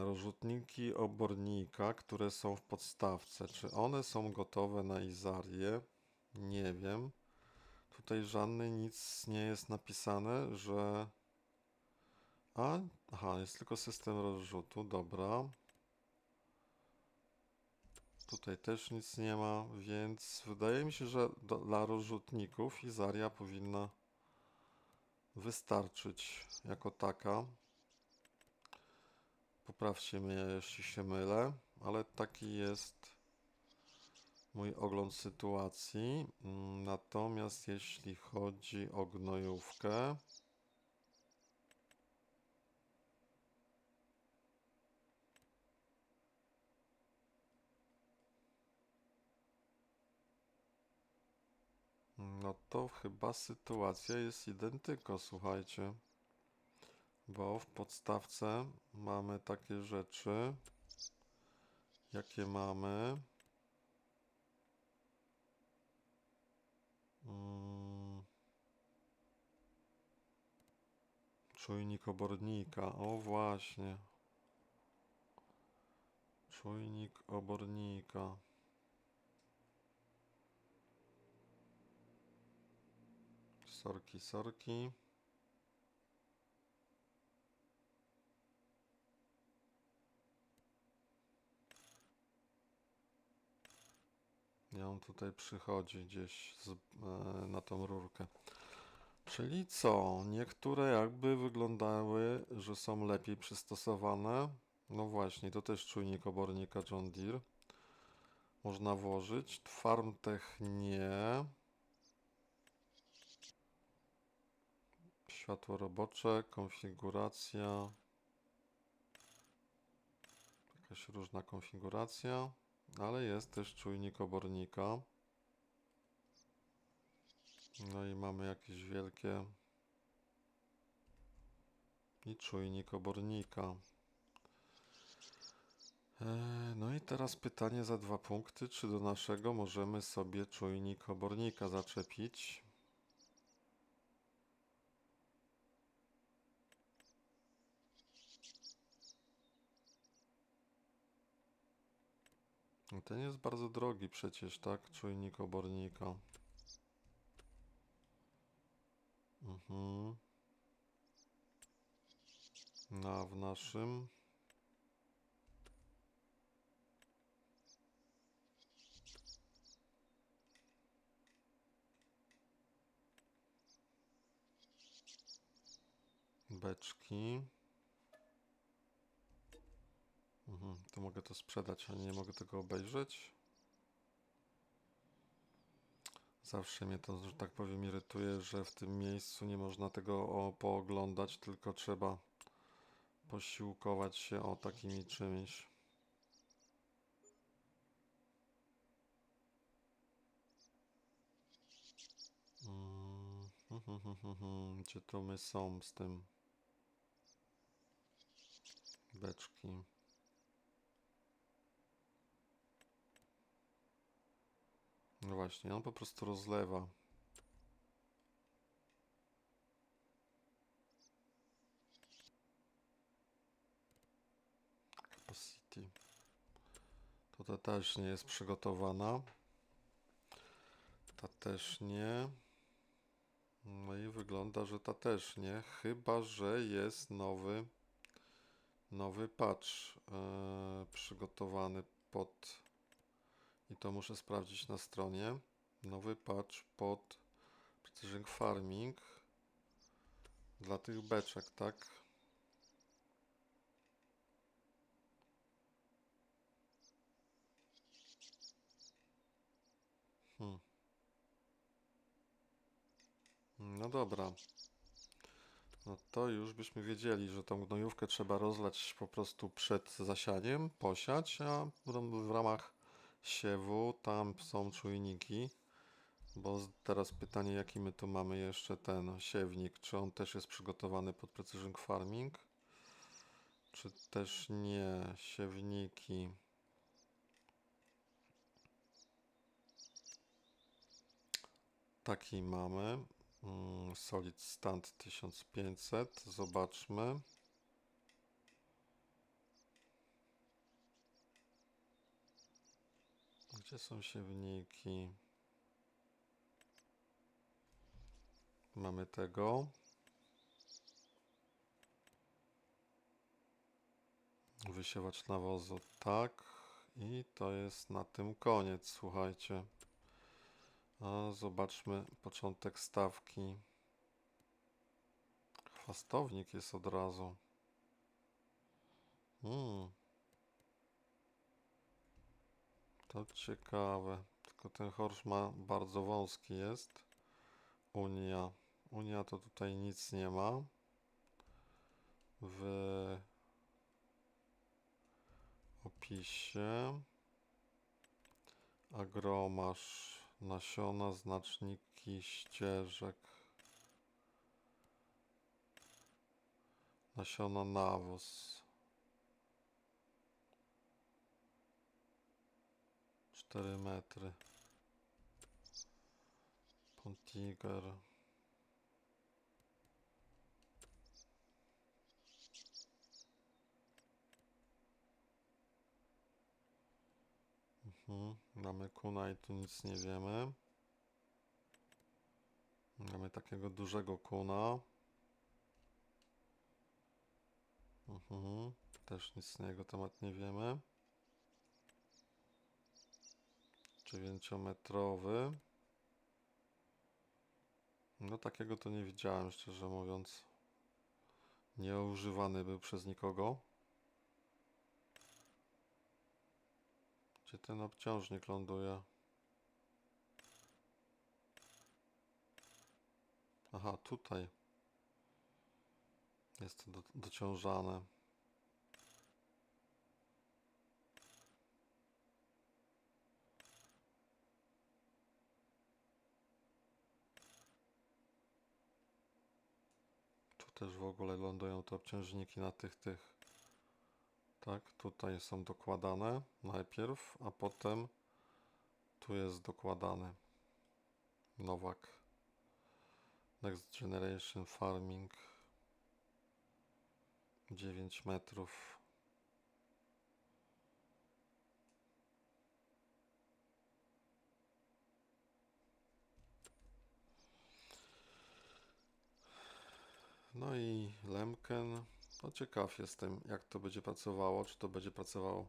Rozrzutniki obornika, które są w podstawce. Czy one są gotowe na Izarię? Nie wiem. Tutaj żadny nic nie jest napisane, że... Aha, jest tylko system rozrzutu, dobra. Tutaj też nic nie ma, więc wydaje mi się, że dla rozrzutników Izaria powinna wystarczyć jako taka. Poprawcie mnie, jeśli się mylę, ale taki jest mój ogląd sytuacji. Natomiast jeśli chodzi o gnojówkę, no to chyba sytuacja jest identyko, słuchajcie. Bo w podstawce mamy takie rzeczy, jakie mamy. Czujnik obornika, o właśnie. Czujnik obornika. Sorki, sorki. I on tutaj przychodzi gdzieś na tą rurkę. Czyli co? Niektóre jakby wyglądały, że są lepiej przystosowane. No właśnie, to też czujnik obornika John Deere. Można włożyć. FarmTech nie. Światło robocze, konfiguracja. Jakaś różna konfiguracja. Ale jest też czujnik obornika. No i mamy jakieś wielkie i czujnik obornika. No i teraz pytanie za 2 punkty, czy do naszego możemy sobie czujnik obornika zaczepić? No ten jest bardzo drogi przecież, tak? Czujnik obornika. No a w naszym... Beczki. To mogę to sprzedać, a nie mogę tego obejrzeć. Zawsze mnie to, że tak powiem, irytuje, że w tym miejscu nie można tego pooglądać, tylko trzeba posiłkować się takimi czymś. Gdzie to my są z tym? Beczki. No właśnie, on po prostu rozlewa. Capacity. To ta też nie jest przygotowana. Ta też nie. No i wygląda, że ta też nie. Chyba że jest nowy patch przygotowany pod... I to muszę sprawdzić na stronie. Nowy patch pod Precision Farming dla tych beczek, tak? Hmm. No dobra. No to już byśmy wiedzieli, że tą gnojówkę trzeba rozlać po prostu przed zasianiem, posiać, a w ramach siewu tam są czujniki. Bo teraz pytanie, jaki my tu mamy jeszcze ten siewnik. Czy on też jest przygotowany pod Precision Farming? Czy też nie? Siewniki. Taki mamy. Solid Stand 1500. Zobaczmy. Gdzie są siewniki? Mamy tego. Wysiewacz nawozu, tak. I to jest na tym koniec, słuchajcie. A zobaczmy początek stawki. Chwastownik jest od razu. To ciekawe. Tylko ten horsz ma bardzo wąski jest. Unia. Unia to tutaj nic nie ma. W opisie. Agromasz. Nasiona, znaczniki ścieżek. Nasiona, nawóz. 4 metry. Pontiger. Mamy kuna i tu nic nie wiemy. Mamy takiego dużego kuna. Też nic na jego temat nie wiemy. 9-metrowy. No takiego to nie widziałem, szczerze mówiąc. Nieużywany był przez nikogo. Gdzie ten obciążnik ląduje? Aha, tutaj. Jest to dociążane. Tu też w ogóle lądują te obciążniki na tych. Tak, tutaj są dokładane najpierw, a potem tu jest dokładany. Nowak. Next Generation Farming. 9 metrów. No i Lemken. No ciekaw jestem, jak to będzie pracowało. Czy to będzie pracowało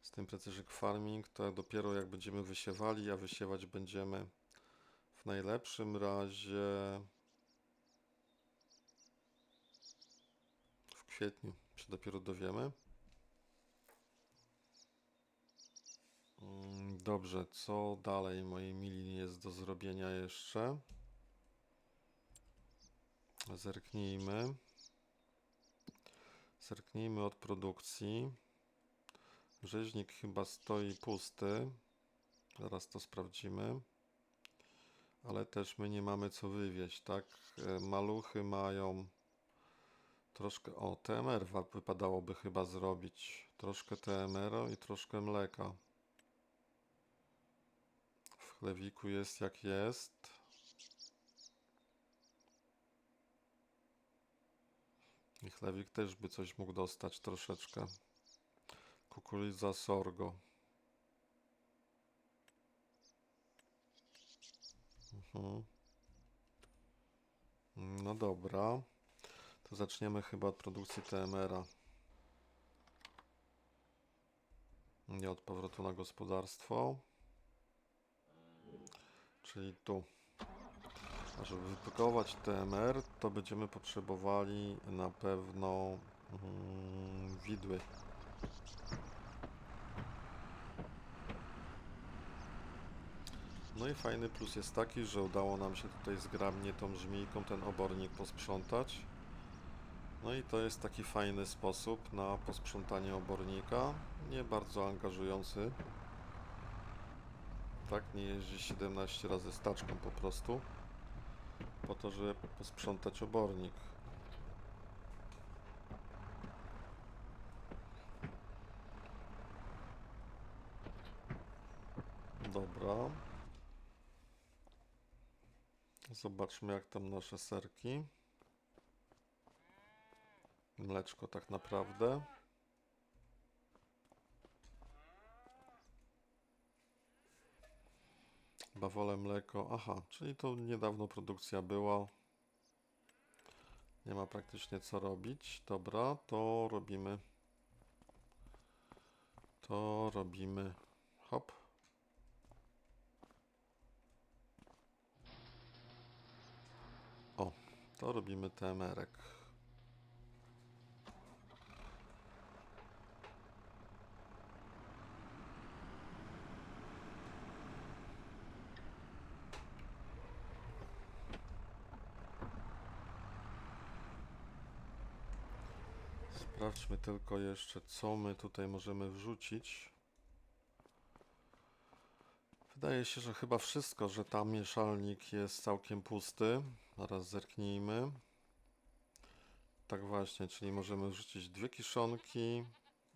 z tym Precision Farming. To dopiero jak będziemy wysiewali, a wysiewać będziemy w najlepszym razie w kwietniu. Się dopiero dowiemy. Dobrze, co dalej, moi mili, jest do zrobienia jeszcze? Zerknijmy. Zerknijmy od produkcji. Rzeźnik chyba stoi pusty. Zaraz to sprawdzimy. Ale też my nie mamy co wywieźć, tak? Maluchy mają troszkę... O, TMR wypadałoby chyba zrobić. Troszkę TMR-u i troszkę mleka. W chlewiku jest jak jest. I chlewik też by coś mógł dostać troszeczkę. Kukurydza, sorgo. No dobra. To zaczniemy chyba od produkcji TMR-a. Nie od powrotu na gospodarstwo. Czyli tu. A żeby wypakować TMR, to będziemy potrzebowali na pewno widły. No i fajny plus jest taki, że udało nam się tutaj zgrabnie tą żmijką ten obornik posprzątać. No i to jest taki fajny sposób na posprzątanie obornika. Nie bardzo angażujący. Tak, nie jeździ 17 razy staczką po prostu. Po to, żeby posprzątać obornik. Dobra. Zobaczmy, jak tam nasze serki. Mleczko tak naprawdę. Bawole mleko. Aha, czyli to niedawno produkcja była. Nie ma praktycznie co robić. Dobra, to robimy. To robimy. Hop. O, to robimy TMR-ek. Sprawdźmy tylko jeszcze, co my tutaj możemy wrzucić. Wydaje się, że chyba wszystko, że tam mieszalnik jest całkiem pusty. Zaraz zerknijmy. Tak właśnie, czyli możemy wrzucić 2 kiszonki.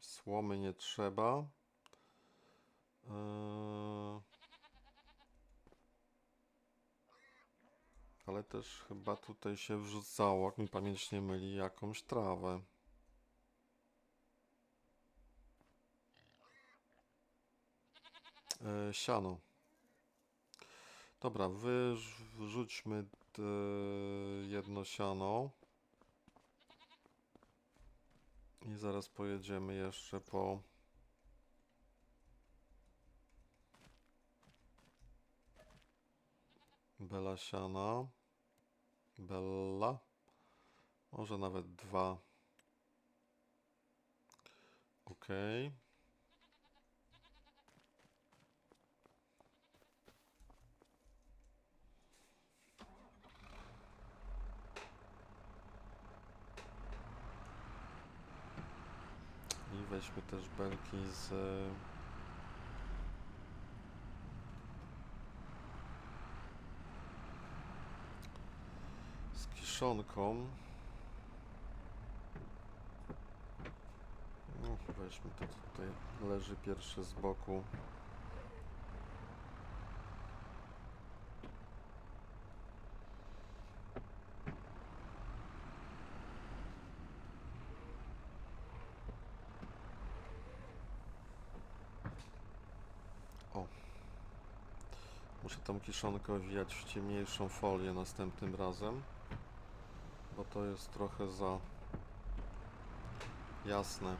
Słomy nie trzeba. Ale też chyba tutaj się wrzucało, jak mi pamięć nie myli, jakąś trawę. Siano. Dobra, wrzućmy jedno siano. I zaraz pojedziemy jeszcze po... Bela siana. Bella. Może nawet 2. Ok. I weźmy też belki z kiszonką. No, weźmy to, co tutaj leży pierwszy z boku. O. Muszę tą kiszonkę owijać w ciemniejszą folię następnym razem, bo to jest trochę za jasne.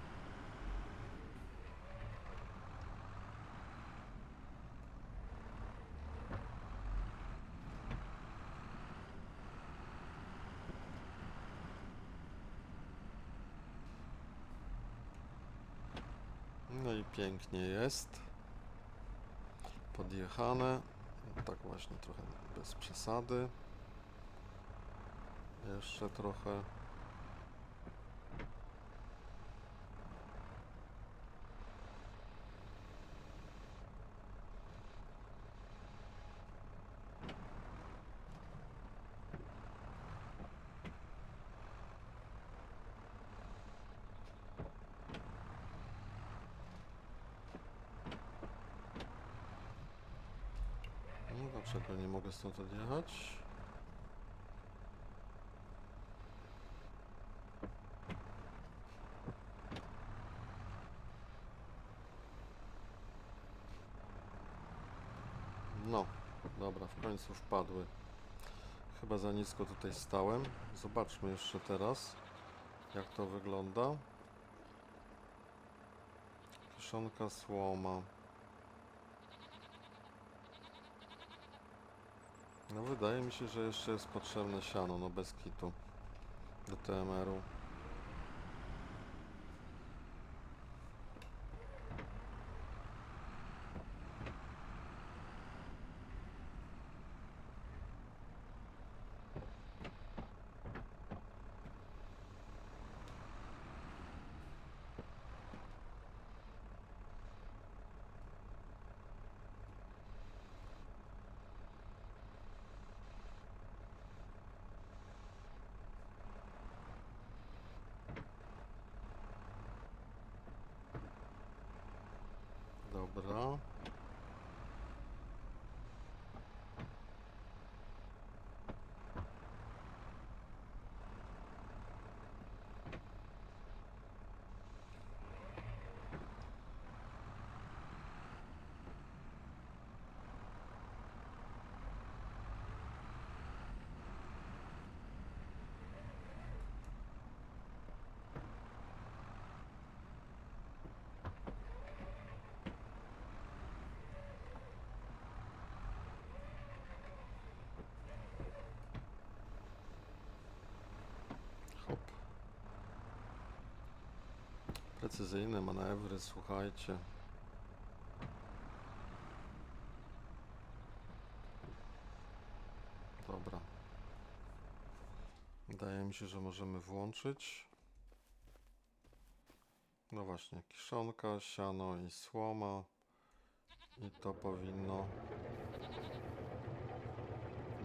No i pięknie jest. Podjechane. Tak właśnie, trochę bez przesady. Jeszcze trochę. Dlaczego nie mogę stąd odjechać? No, dobra, w końcu wpadły. Chyba za nisko tutaj stałem. Zobaczmy jeszcze teraz, jak to wygląda. Kiszonka, słoma. No wydaje mi się, że jeszcze jest potrzebne siano, no bez kitu. Do TMR-u. Dobra. Hop. Precyzyjne manewry, słuchajcie. Dobra. Wydaje mi się, że możemy włączyć. No właśnie, kiszonka, siano i słoma. I to powinno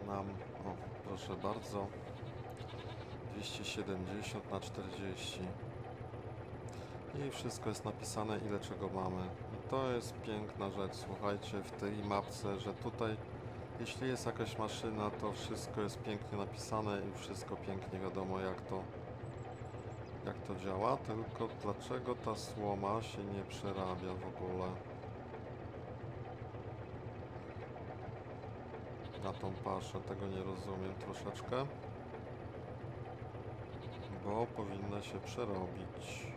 nam, o proszę bardzo, 270 na 40. I wszystko jest napisane, ile czego mamy. I to jest piękna rzecz, słuchajcie, w tej mapce, że tutaj, jeśli jest jakaś maszyna, to wszystko jest pięknie napisane i wszystko pięknie wiadomo, jak to działa. Tylko dlaczego ta słoma się nie przerabia w ogóle na tą paszę? Tego nie rozumiem troszeczkę, bo powinna się przerobić.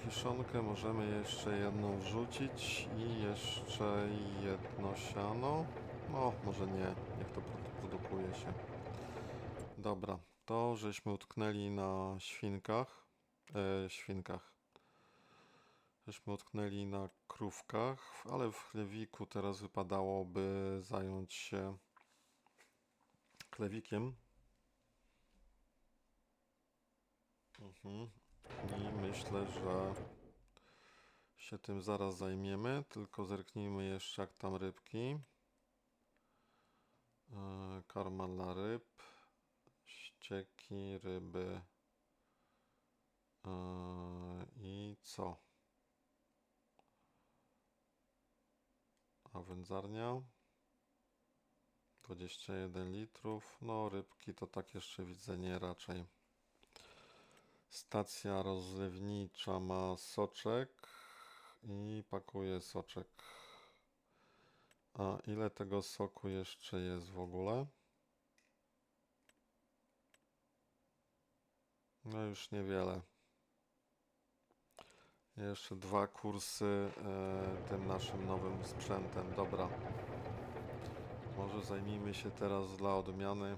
Kiszonkę możemy jeszcze jedną wrzucić i jeszcze jedno siano. No, może nie, niech to produkuje się. Dobra, to żeśmy utknęli na świnkach. Żeśmy utknęli na krówkach, ale w chlewiku teraz wypadałoby zająć się chlewikiem. I myślę, że się tym zaraz zajmiemy, tylko zerknijmy jeszcze jak tam rybki. Karma dla ryb, ścieki, ryby i co? A wędzarnia 21 litrów, no rybki to tak jeszcze widzę nie raczej. Stacja rozlewnicza ma soczek i pakuje soczek. A ile tego soku jeszcze jest w ogóle? No już niewiele. Jeszcze 2 kursy tym naszym nowym sprzętem. Dobra. Może zajmijmy się teraz dla odmiany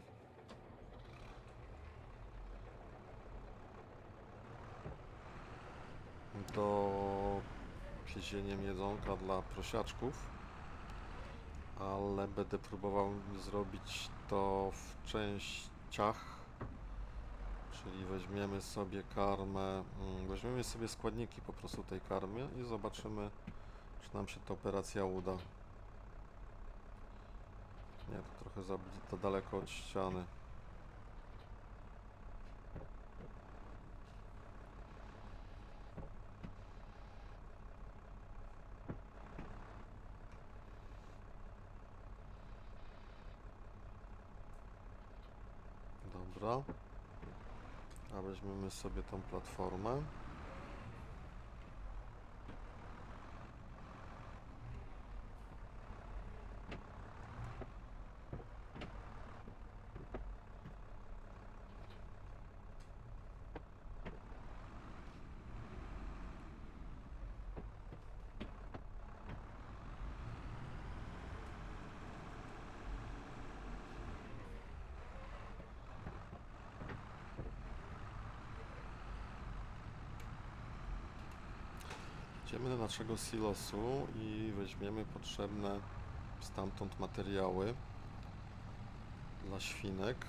wiezieniem jedzonka dla prosiaczków, ale będę próbował zrobić to w częściach, czyli weźmiemy sobie karmę, weźmiemy sobie składniki po prostu tej karmy i zobaczymy, czy nam się ta operacja uda. Nie, to trochę za daleko od ściany. Dobra. A weźmiemy sobie tą platformę. Idziemy do naszego silosu i weźmiemy potrzebne stamtąd materiały dla świnek.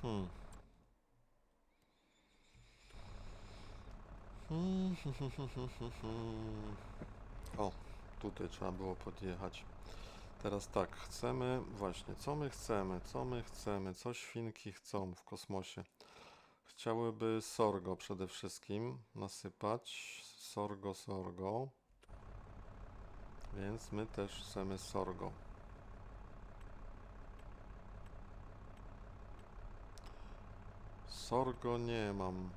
Hmm. O, tutaj trzeba było podjechać. Teraz tak, chcemy, właśnie, co my chcemy, co świnki chcą w kosmosie. Chciałyby sorgo przede wszystkim nasypać, sorgo, więc my też chcemy sorgo. Sorgo nie mam.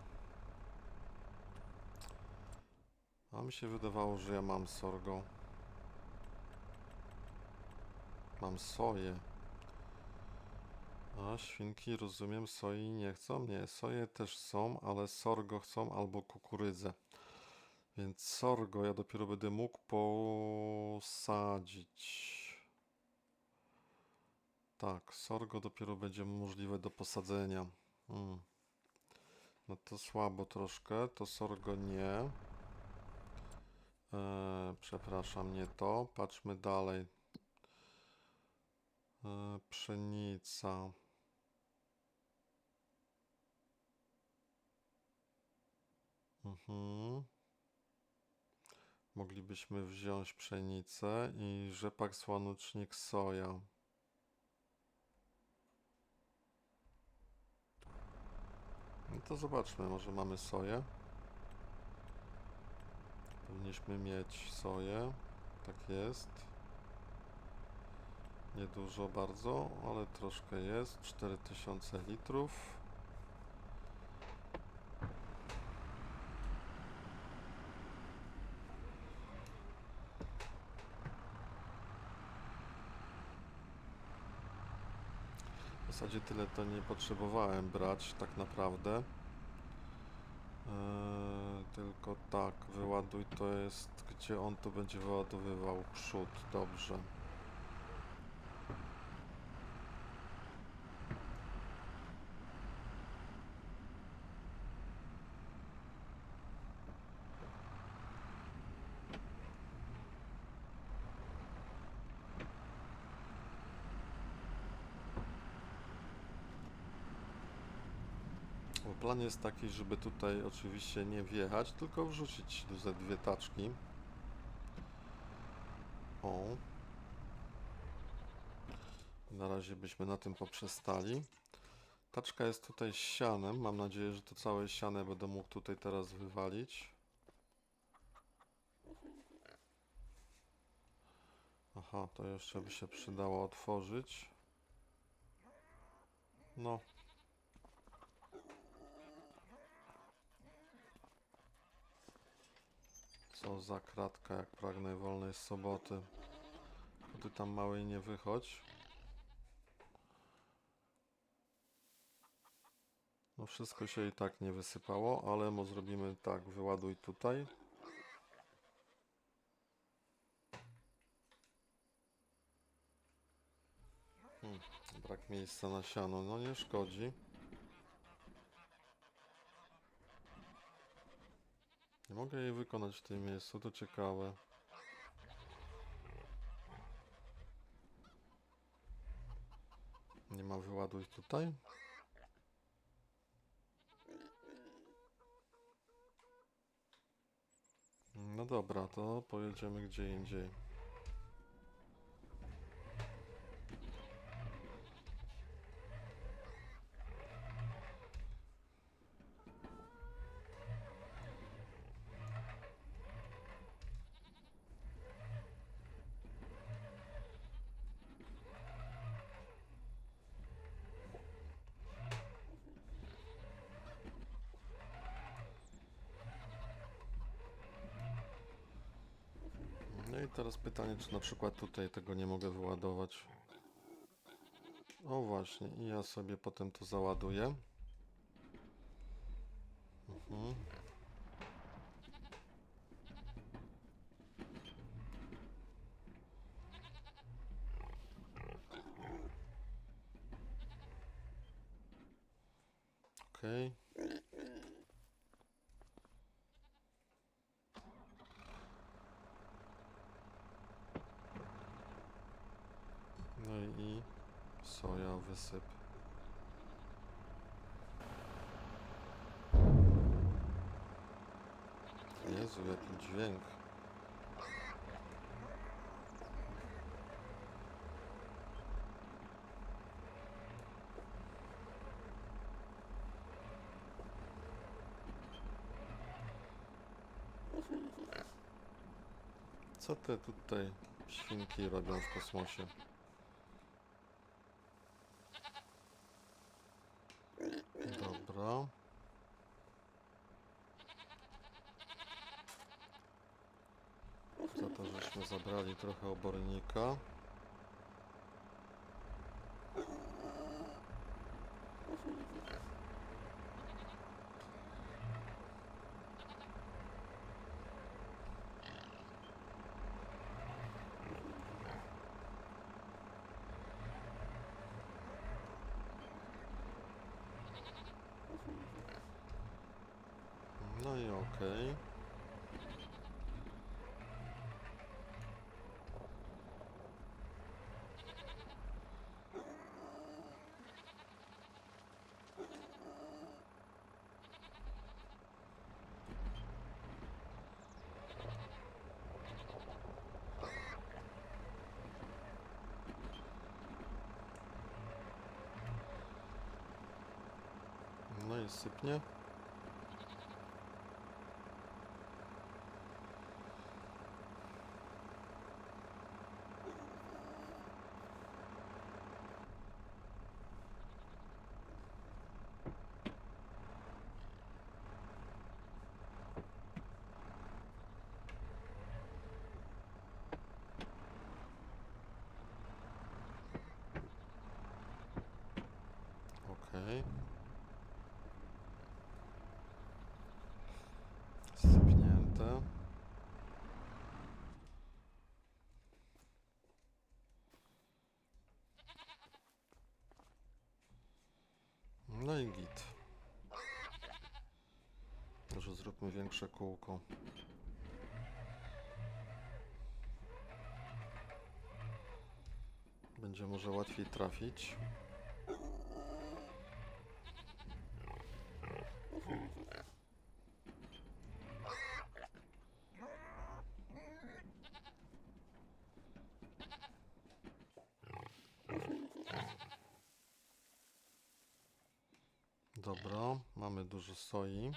A mi się wydawało, że ja mam sorgo. Mam soję. A świnki, rozumiem, soi nie chcą? Nie, soje też są, ale sorgo chcą albo kukurydzę. Więc sorgo ja dopiero będę mógł posadzić. Tak, sorgo dopiero będzie możliwe do posadzenia. No to słabo troszkę, to sorgo nie. Przepraszam, nie to. Patrzmy dalej. Pszenica. Moglibyśmy wziąć pszenicę i rzepak, słonecznik, soja. No to zobaczmy, może mamy soję. Powinniśmy mieć soję. Tak jest. Niedużo bardzo, ale troszkę jest. 4000 litrów. W zasadzie tyle to nie potrzebowałem brać tak naprawdę. Tylko tak, wyładuj to jest, gdzie on to będzie wyładowywał przód, dobrze. Bo plan jest taki, żeby tutaj oczywiście nie wjechać, tylko wrzucić ze dwie taczki. O. Na razie byśmy na tym poprzestali. Taczka jest tutaj z sianem. Mam nadzieję, że to całe siane będę mógł tutaj teraz wywalić. Aha, to jeszcze by się przydało otworzyć. No. Co za kratka, jak pragnę wolnej soboty. Ty tam małej nie wychodź. No wszystko się i tak nie wysypało, ale zrobimy tak, wyładuj tutaj. Brak miejsca na siano, no nie szkodzi. Nie mogę jej wykonać w tym miejscu, to ciekawe. załaduj tutaj. No dobra, to pojedziemy gdzie indziej. No i teraz pytanie, czy na przykład tutaj tego nie mogę wyładować. O właśnie, i ja sobie potem to załaduję. Mhm. Okej. No i soja wysyp. Jezu, jaki dźwięk. Co te tutaj świnki robią w kosmosie? Dobra. Za to, żeśmy zabrali trochę obornika. No i okej. No i sypnie. Okej. Sypnięte. No i git. Może zróbmy większe kółko. Będzie może łatwiej trafić. Dobra, mamy dużo soi.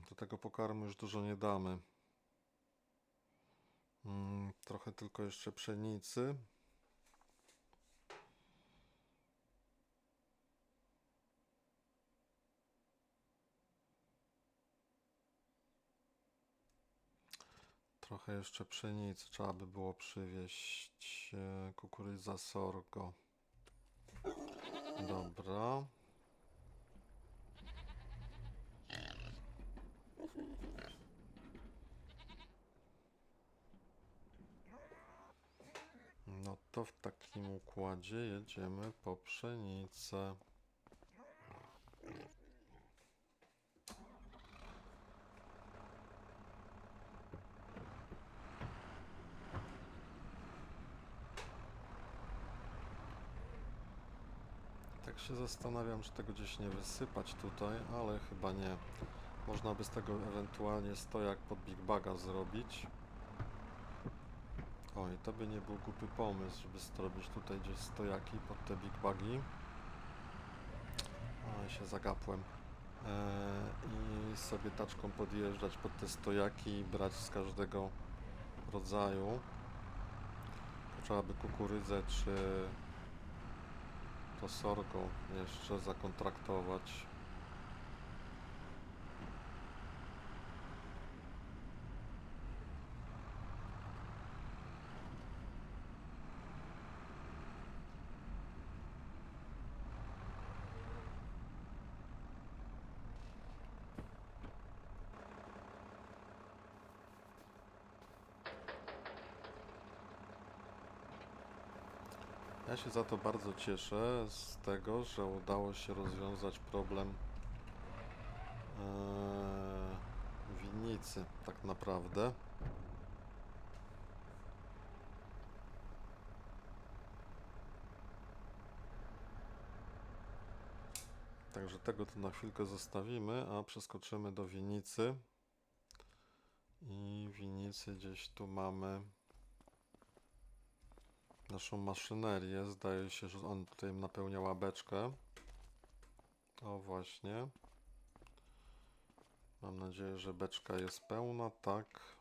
Do tego pokarmu już dużo nie damy. Trochę tylko jeszcze pszenicy. Trochę jeszcze pszenicy trzeba by było przywieźć. Kukurydza, sorgo. Dobra. No to w takim układzie jedziemy po pszenicę. Tak się zastanawiam, czy tego gdzieś nie wysypać tutaj, ale chyba nie. Można by z tego ewentualnie stojak pod Big Baga zrobić. Oj, to by nie był głupi pomysł, żeby zrobić tutaj gdzieś stojaki pod te Big Bagi. Oj, się zagapłem. I sobie taczką podjeżdżać pod te stojaki i brać z każdego rodzaju. Trzeba by kukurydzę czy to sorgo jeszcze zakontraktować. Ja się za to bardzo cieszę z tego, że udało się rozwiązać problem winnicy tak naprawdę. Także tego tu na chwilkę zostawimy, a przeskoczymy do winnicy. I w winnicy gdzieś tu mamy naszą maszynerię. Zdaje się, że on tutaj napełnia łabeczkę. O właśnie. Mam nadzieję, że beczka jest pełna. Tak.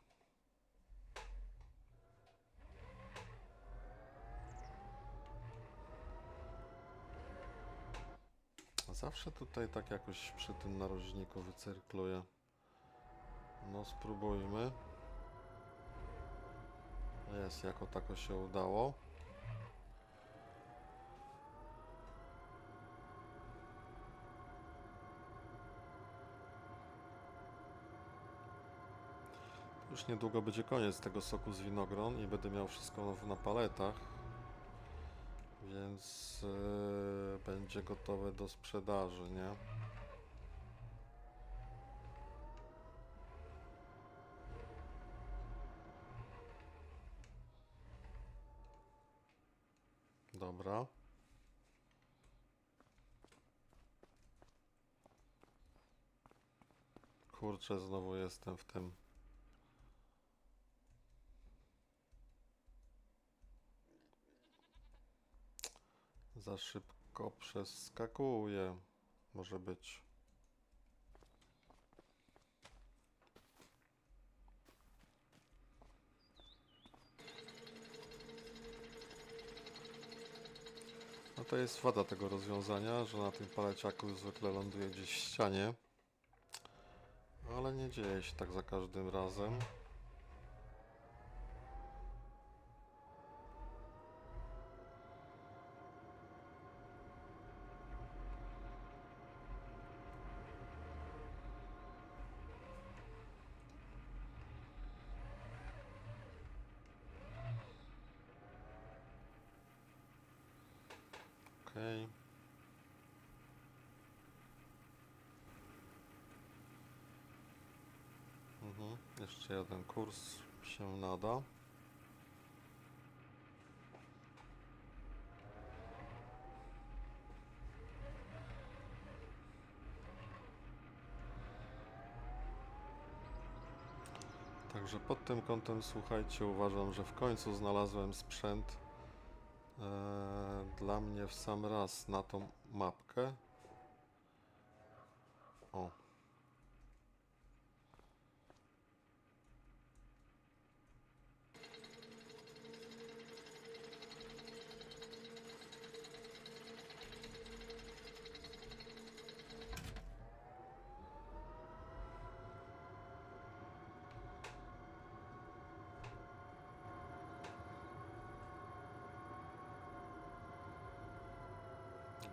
Zawsze tutaj tak jakoś przy tym narożniku wycyrkluję. No spróbujmy. Jest, jako tako się udało. Już niedługo będzie koniec tego soku z winogron i będę miał wszystko na paletach. Więc będzie gotowe do sprzedaży, nie? Dobra. Kurczę, znowu jestem w tym. Za szybko przeskakuję. Może być. No to jest wada tego rozwiązania, że na tym paleciaku zwykle ląduje gdzieś w ścianie. Ale nie dzieje się tak za każdym razem. Okej. Jeszcze jeden kurs się nada. Także pod tym kątem, słuchajcie, uważam, że w końcu znalazłem sprzęt dla mnie w sam raz na tą mapkę. O.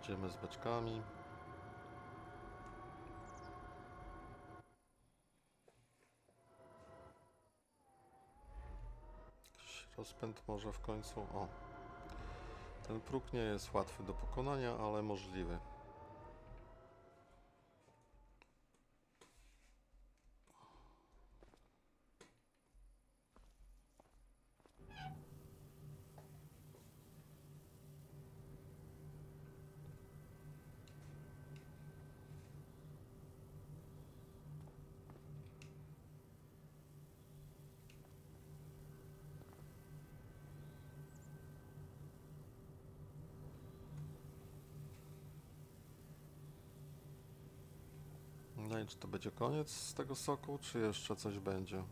Idziemy z beczkami. Jakiś rozpęd może w końcu. O. Ten próg nie jest łatwy do pokonania, ale możliwy. No i czy to będzie koniec z tego soku, czy jeszcze coś będzie?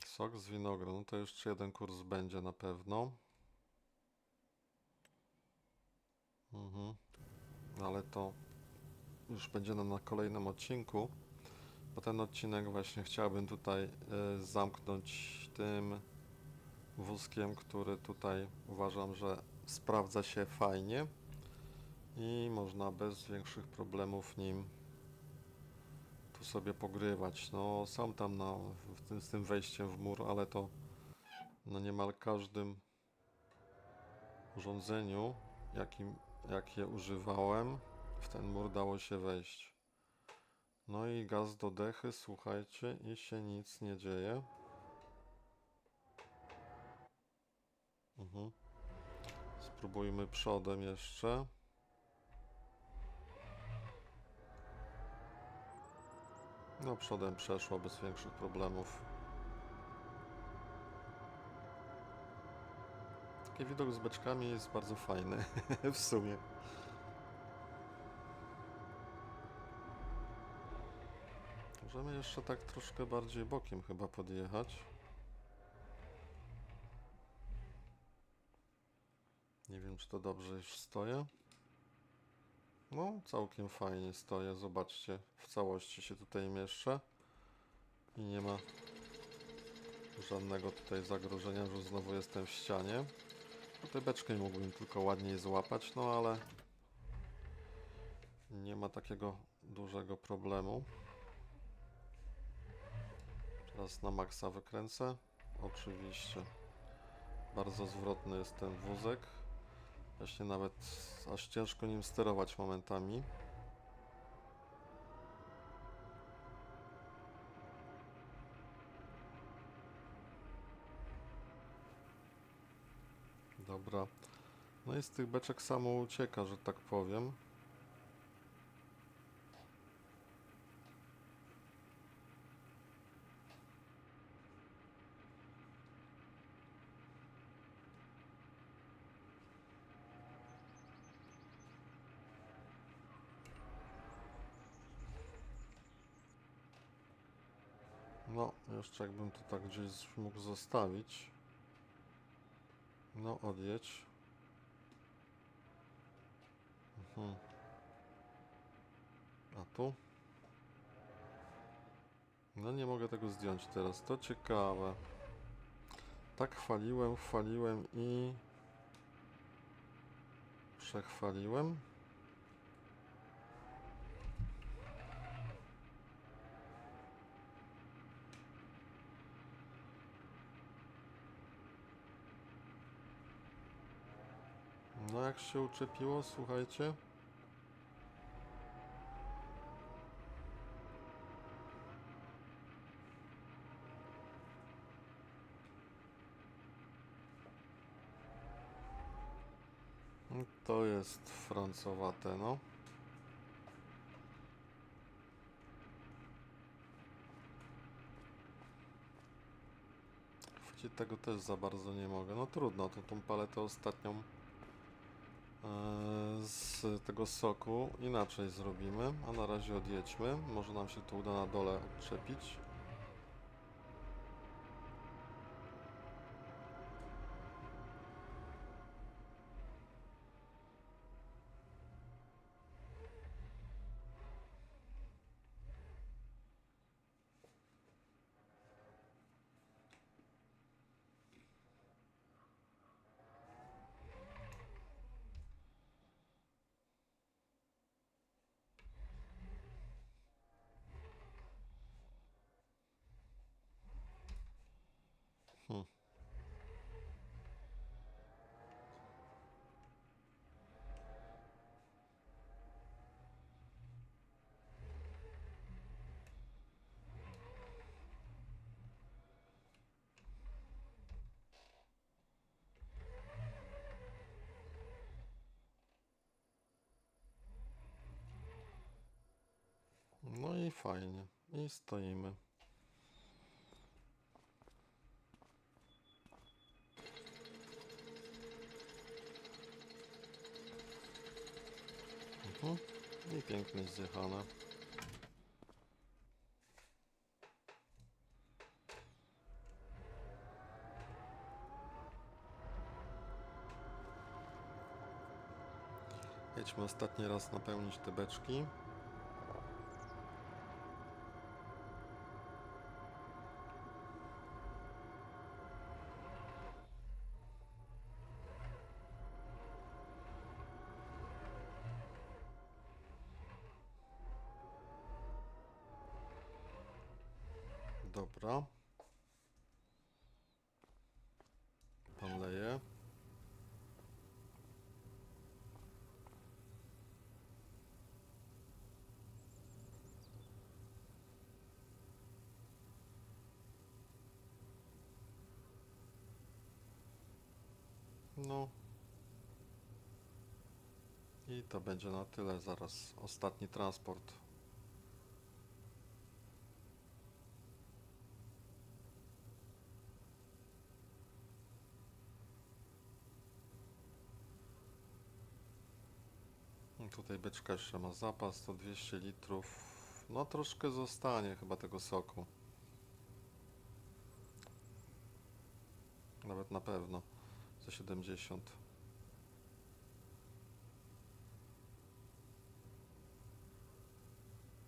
Sok z winogron, no to jeszcze jeden kurs będzie na pewno. Ale to już będzie na kolejnym odcinku, bo ten odcinek właśnie chciałbym tutaj zamknąć tym wózkiem, który tutaj uważam, że sprawdza się fajnie i można bez większych problemów nim tu sobie pogrywać. No są tam z tym wejściem w mur, ale to na niemal każdym urządzeniu, jakie używałem, w ten mur dało się wejść. No i gaz do dechy, słuchajcie, i się nic nie dzieje. Spróbujmy przodem jeszcze. No przodem przeszło bez większych problemów. Taki widok z beczkami jest bardzo fajny w sumie. Możemy jeszcze tak troszkę bardziej bokiem chyba podjechać. Nie wiem, czy to dobrze już stoję. No, całkiem fajnie stoję, zobaczcie. W całości się tutaj mieszczę. I nie ma żadnego tutaj zagrożenia, że znowu jestem w ścianie. Tutaj beczkę mógłbym tylko ładniej złapać, no ale nie ma takiego dużego problemu. Teraz na maksa wykręcę. Oczywiście. Bardzo zwrotny jest ten wózek. Właśnie nawet aż ciężko nim sterować momentami. Dobra. No i z tych beczek samo ucieka, że tak powiem. No, jeszcze jakbym to tak gdzieś mógł zostawić. No, odjedź. A tu? No nie mogę tego zdjąć teraz, to ciekawe. Tak chwaliłem i przechwaliłem. No jak się uczepiło, słuchajcie. To jest francowate, no. Chwycić tego też za bardzo nie mogę. No trudno, to tą paletę ostatnią z tego soku inaczej zrobimy. A na razie odjedźmy. Może nam się to uda na dole odczepić. Hmm. No i fajnie. I stoimy. pięknie zjechane. Jedźmy ostatni raz napełnić te beczki. Dobra. Pan leje. No. I to będzie na tyle. Zaraz ostatni transport. Tutaj beczka jeszcze ma zapas, to 200 litrów. No troszkę zostanie chyba tego soku. Nawet na pewno. Za 70.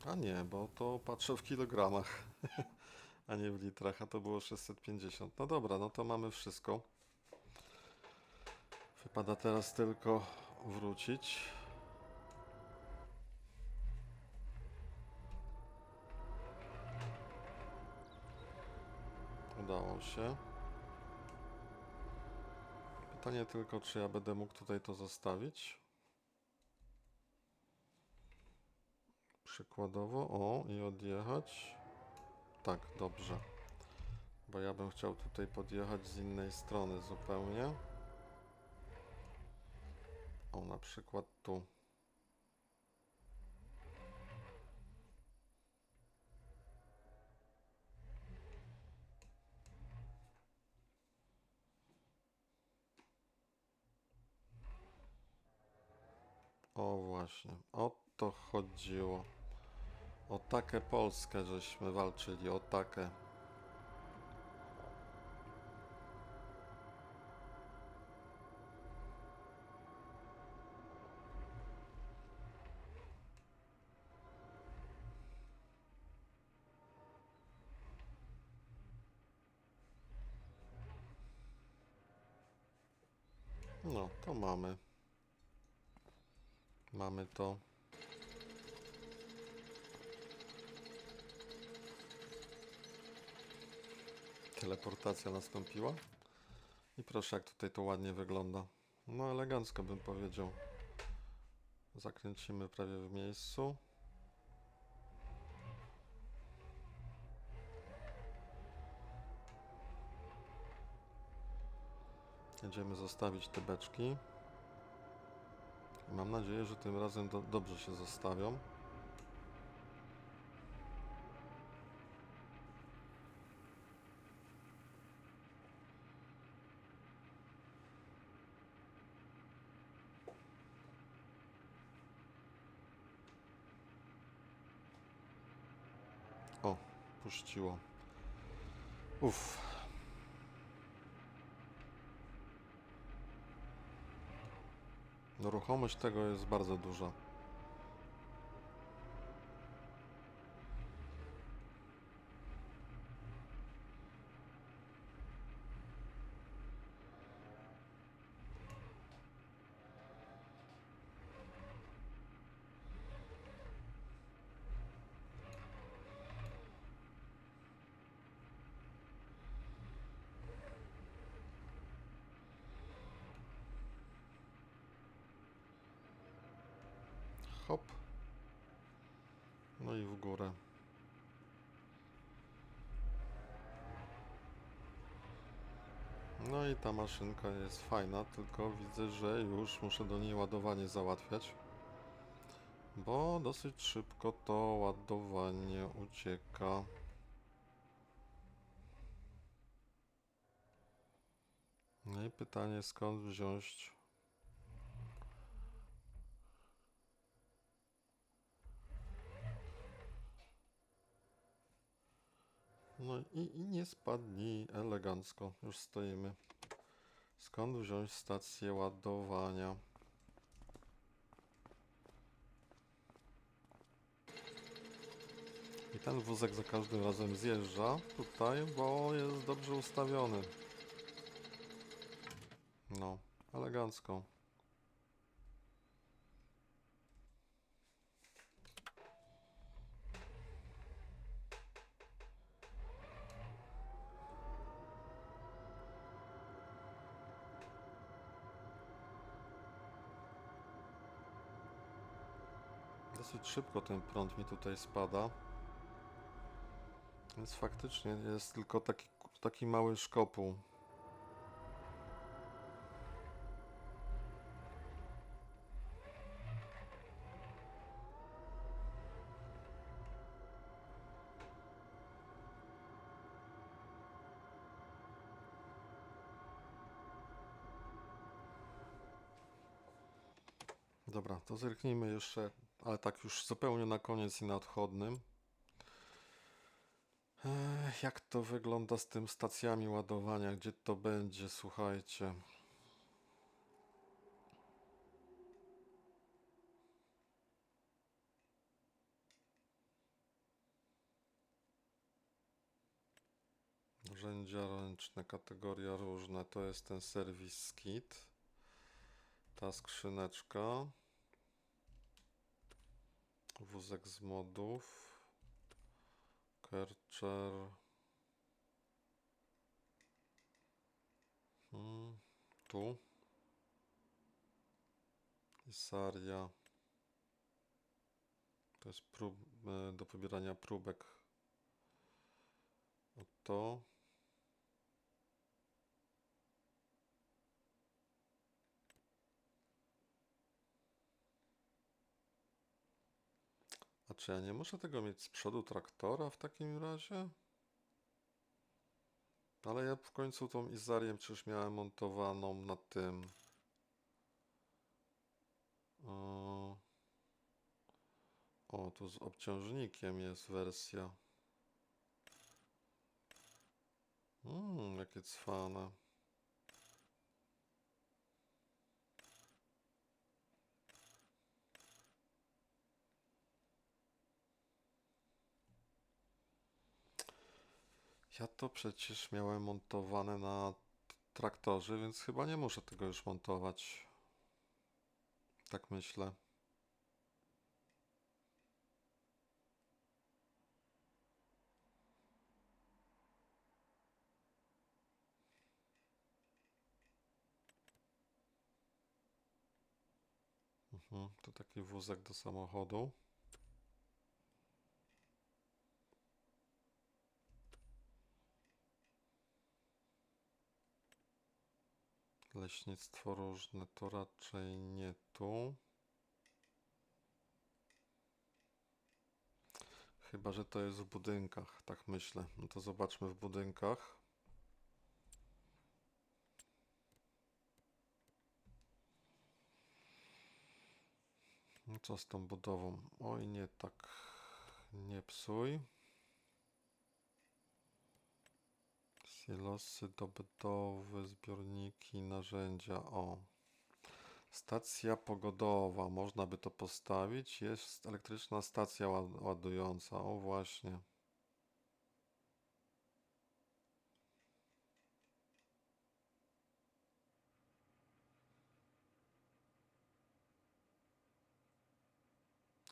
A nie, bo to patrzę w kilogramach, a nie w litrach, a to było 650. No dobra, no to mamy wszystko. Wypada teraz tylko wrócić. Udało się. Pytanie tylko, czy ja będę mógł tutaj to zostawić. Przykładowo, o, i odjechać. Tak, dobrze. Bo ja bym chciał tutaj podjechać z innej strony zupełnie. O, na przykład tu. O właśnie, o to chodziło. O takę Polskę żeśmy walczyli, o takę. No, to mamy. Mamy to. Teleportacja nastąpiła. I proszę, jak tutaj to ładnie wygląda. No, elegancko bym powiedział. Zakręcimy prawie w miejscu. Jedziemy zostawić te beczki. Mam nadzieję, że tym razem dobrze się zostawią. O, puściło. Uff. No, ruchomość tego jest bardzo duża. Hop. No i w górę. No i ta maszynka jest fajna, tylko widzę, że już muszę do niej ładowanie załatwiać. Bo dosyć szybko to ładowanie ucieka. No i pytanie, skąd wziąć No i nie spadnij, elegancko, już stoimy. Skąd wziąć stację ładowania? I ten wózek za każdym razem zjeżdża tutaj, bo jest dobrze ustawiony. No, elegancko. Dosyć szybko ten prąd mi tutaj spada. Więc faktycznie jest tylko taki mały szkopuł. Dobra, to zerknijmy jeszcze, ale tak już zupełnie na koniec i na odchodnym. Jak to wygląda z tym stacjami ładowania? Gdzie to będzie? Słuchajcie. Narzędzia ręczne, kategoria różne. To jest ten serwis kit. Ta skrzyneczka. Wózek z modów. Kercher. Tu. Isaria. To jest do pobierania próbek. To. A czy ja nie muszę tego mieć z przodu traktora w takim razie? Ale ja w końcu tą Izarię przecież miałem montowaną na tym. O, tu z obciążnikiem jest wersja. Jakie cwane. Ja to przecież miałem montowane na traktorze, więc chyba nie muszę tego już montować. Tak myślę. To taki wózek do samochodu. Leśnictwo różne to raczej nie tu. Chyba że to jest w budynkach, tak myślę. No to zobaczmy w budynkach. No co z tą budową? Oj, nie tak. Nie psuj. Silosy do budowy, zbiorniki, narzędzia. O. Stacja pogodowa. Można by to postawić. Jest elektryczna stacja ładująca. O właśnie.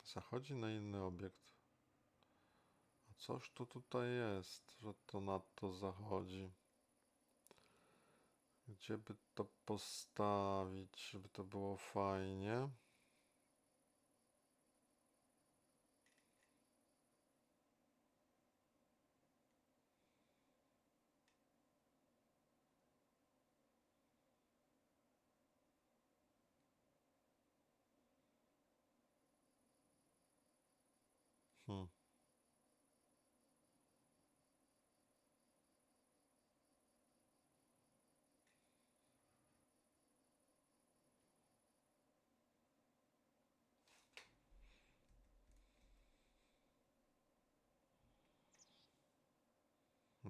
Zachodzi na inny obiekt. A coś tu tutaj jest, że to na to zachodzi. Gdzie by to postawić, żeby to było fajnie? Hmm.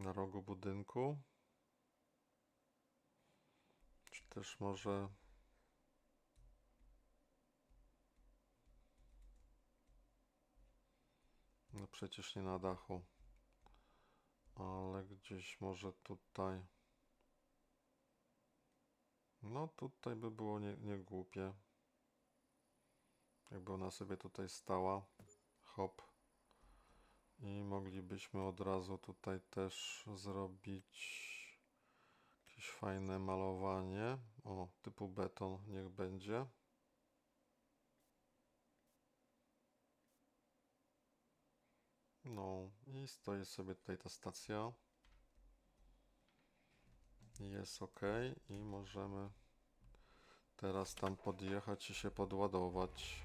na rogu budynku. Czy też może... No przecież nie na dachu. Ale gdzieś może tutaj. No tutaj by było nie głupie. Jakby ona sobie tutaj stała. Hop. I moglibyśmy od razu tutaj też zrobić jakieś fajne malowanie. O, typu beton niech będzie. No i stoi sobie tutaj ta stacja. Jest ok i możemy teraz tam podjechać i się podładować.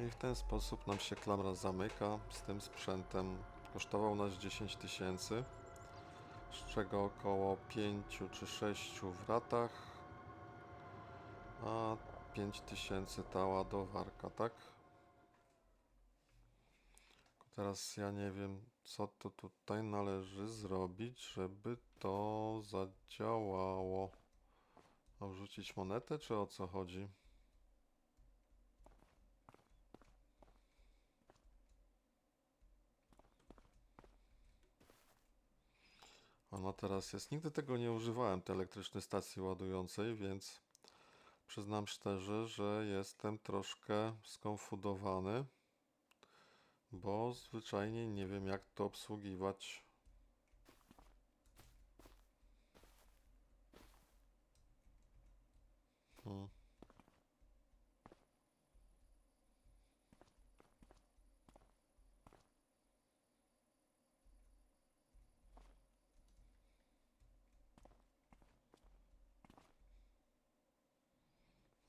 I w ten sposób nam się klamra zamyka z tym sprzętem. Kosztował nas 10 000, z czego około 5 czy 6 w ratach, a 5000 ta ładowarka, tak? Teraz ja nie wiem, co to tutaj należy zrobić, żeby to zadziałało. A wrzucić monetę, czy o co chodzi? Ona teraz jest. Nigdy tego nie używałem, tej elektrycznej stacji ładującej, więc przyznam szczerze, że jestem troszkę skonfudowany, bo zwyczajnie nie wiem, jak to obsługiwać. Hmm.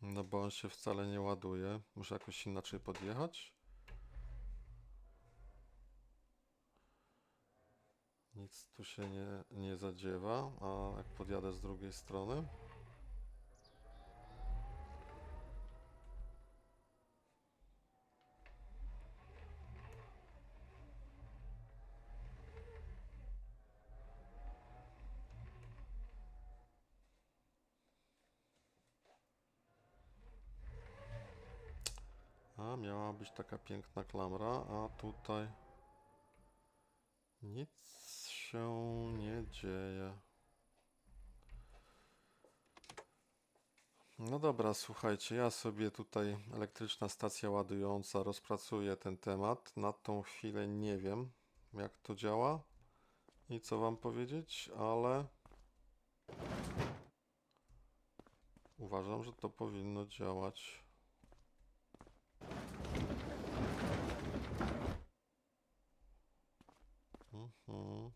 No bo on się wcale nie ładuje. Muszę jakoś inaczej podjechać? Nic tu się nie zadziewa, a jak podjadę z drugiej strony? A miała być taka piękna klamra, a tutaj nic się nie dzieje. No dobra, słuchajcie, ja sobie tutaj elektryczna stacja ładująca rozpracuję ten temat. Na tą chwilę nie wiem, jak to działa i co wam powiedzieć, ale uważam, że to powinno działać. Mhm.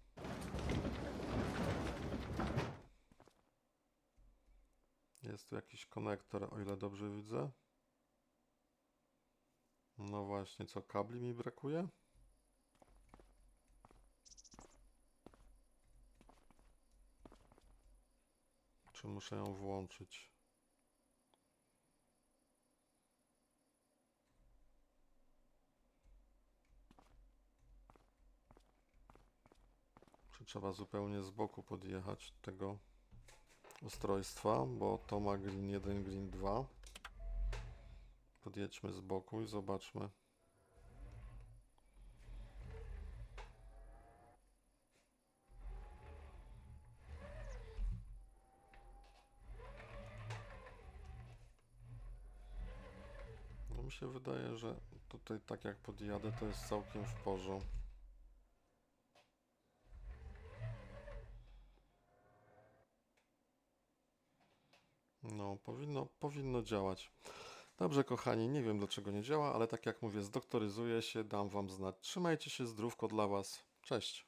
Jest tu jakiś konektor, o ile dobrze widzę. No właśnie, co, kabli mi brakuje? Czy muszę ją włączyć? Czy trzeba zupełnie z boku podjechać tego ustrojstwa, bo to ma green 1, green 2. Podjedźmy z boku i zobaczmy. No mi się wydaje, że tutaj tak jak podjadę, to jest całkiem w porządku. No, powinno działać. Dobrze, kochani, nie wiem dlaczego nie działa, ale tak jak mówię, zdoktoryzuję się, dam wam znać. Trzymajcie się, zdrówko dla was. Cześć.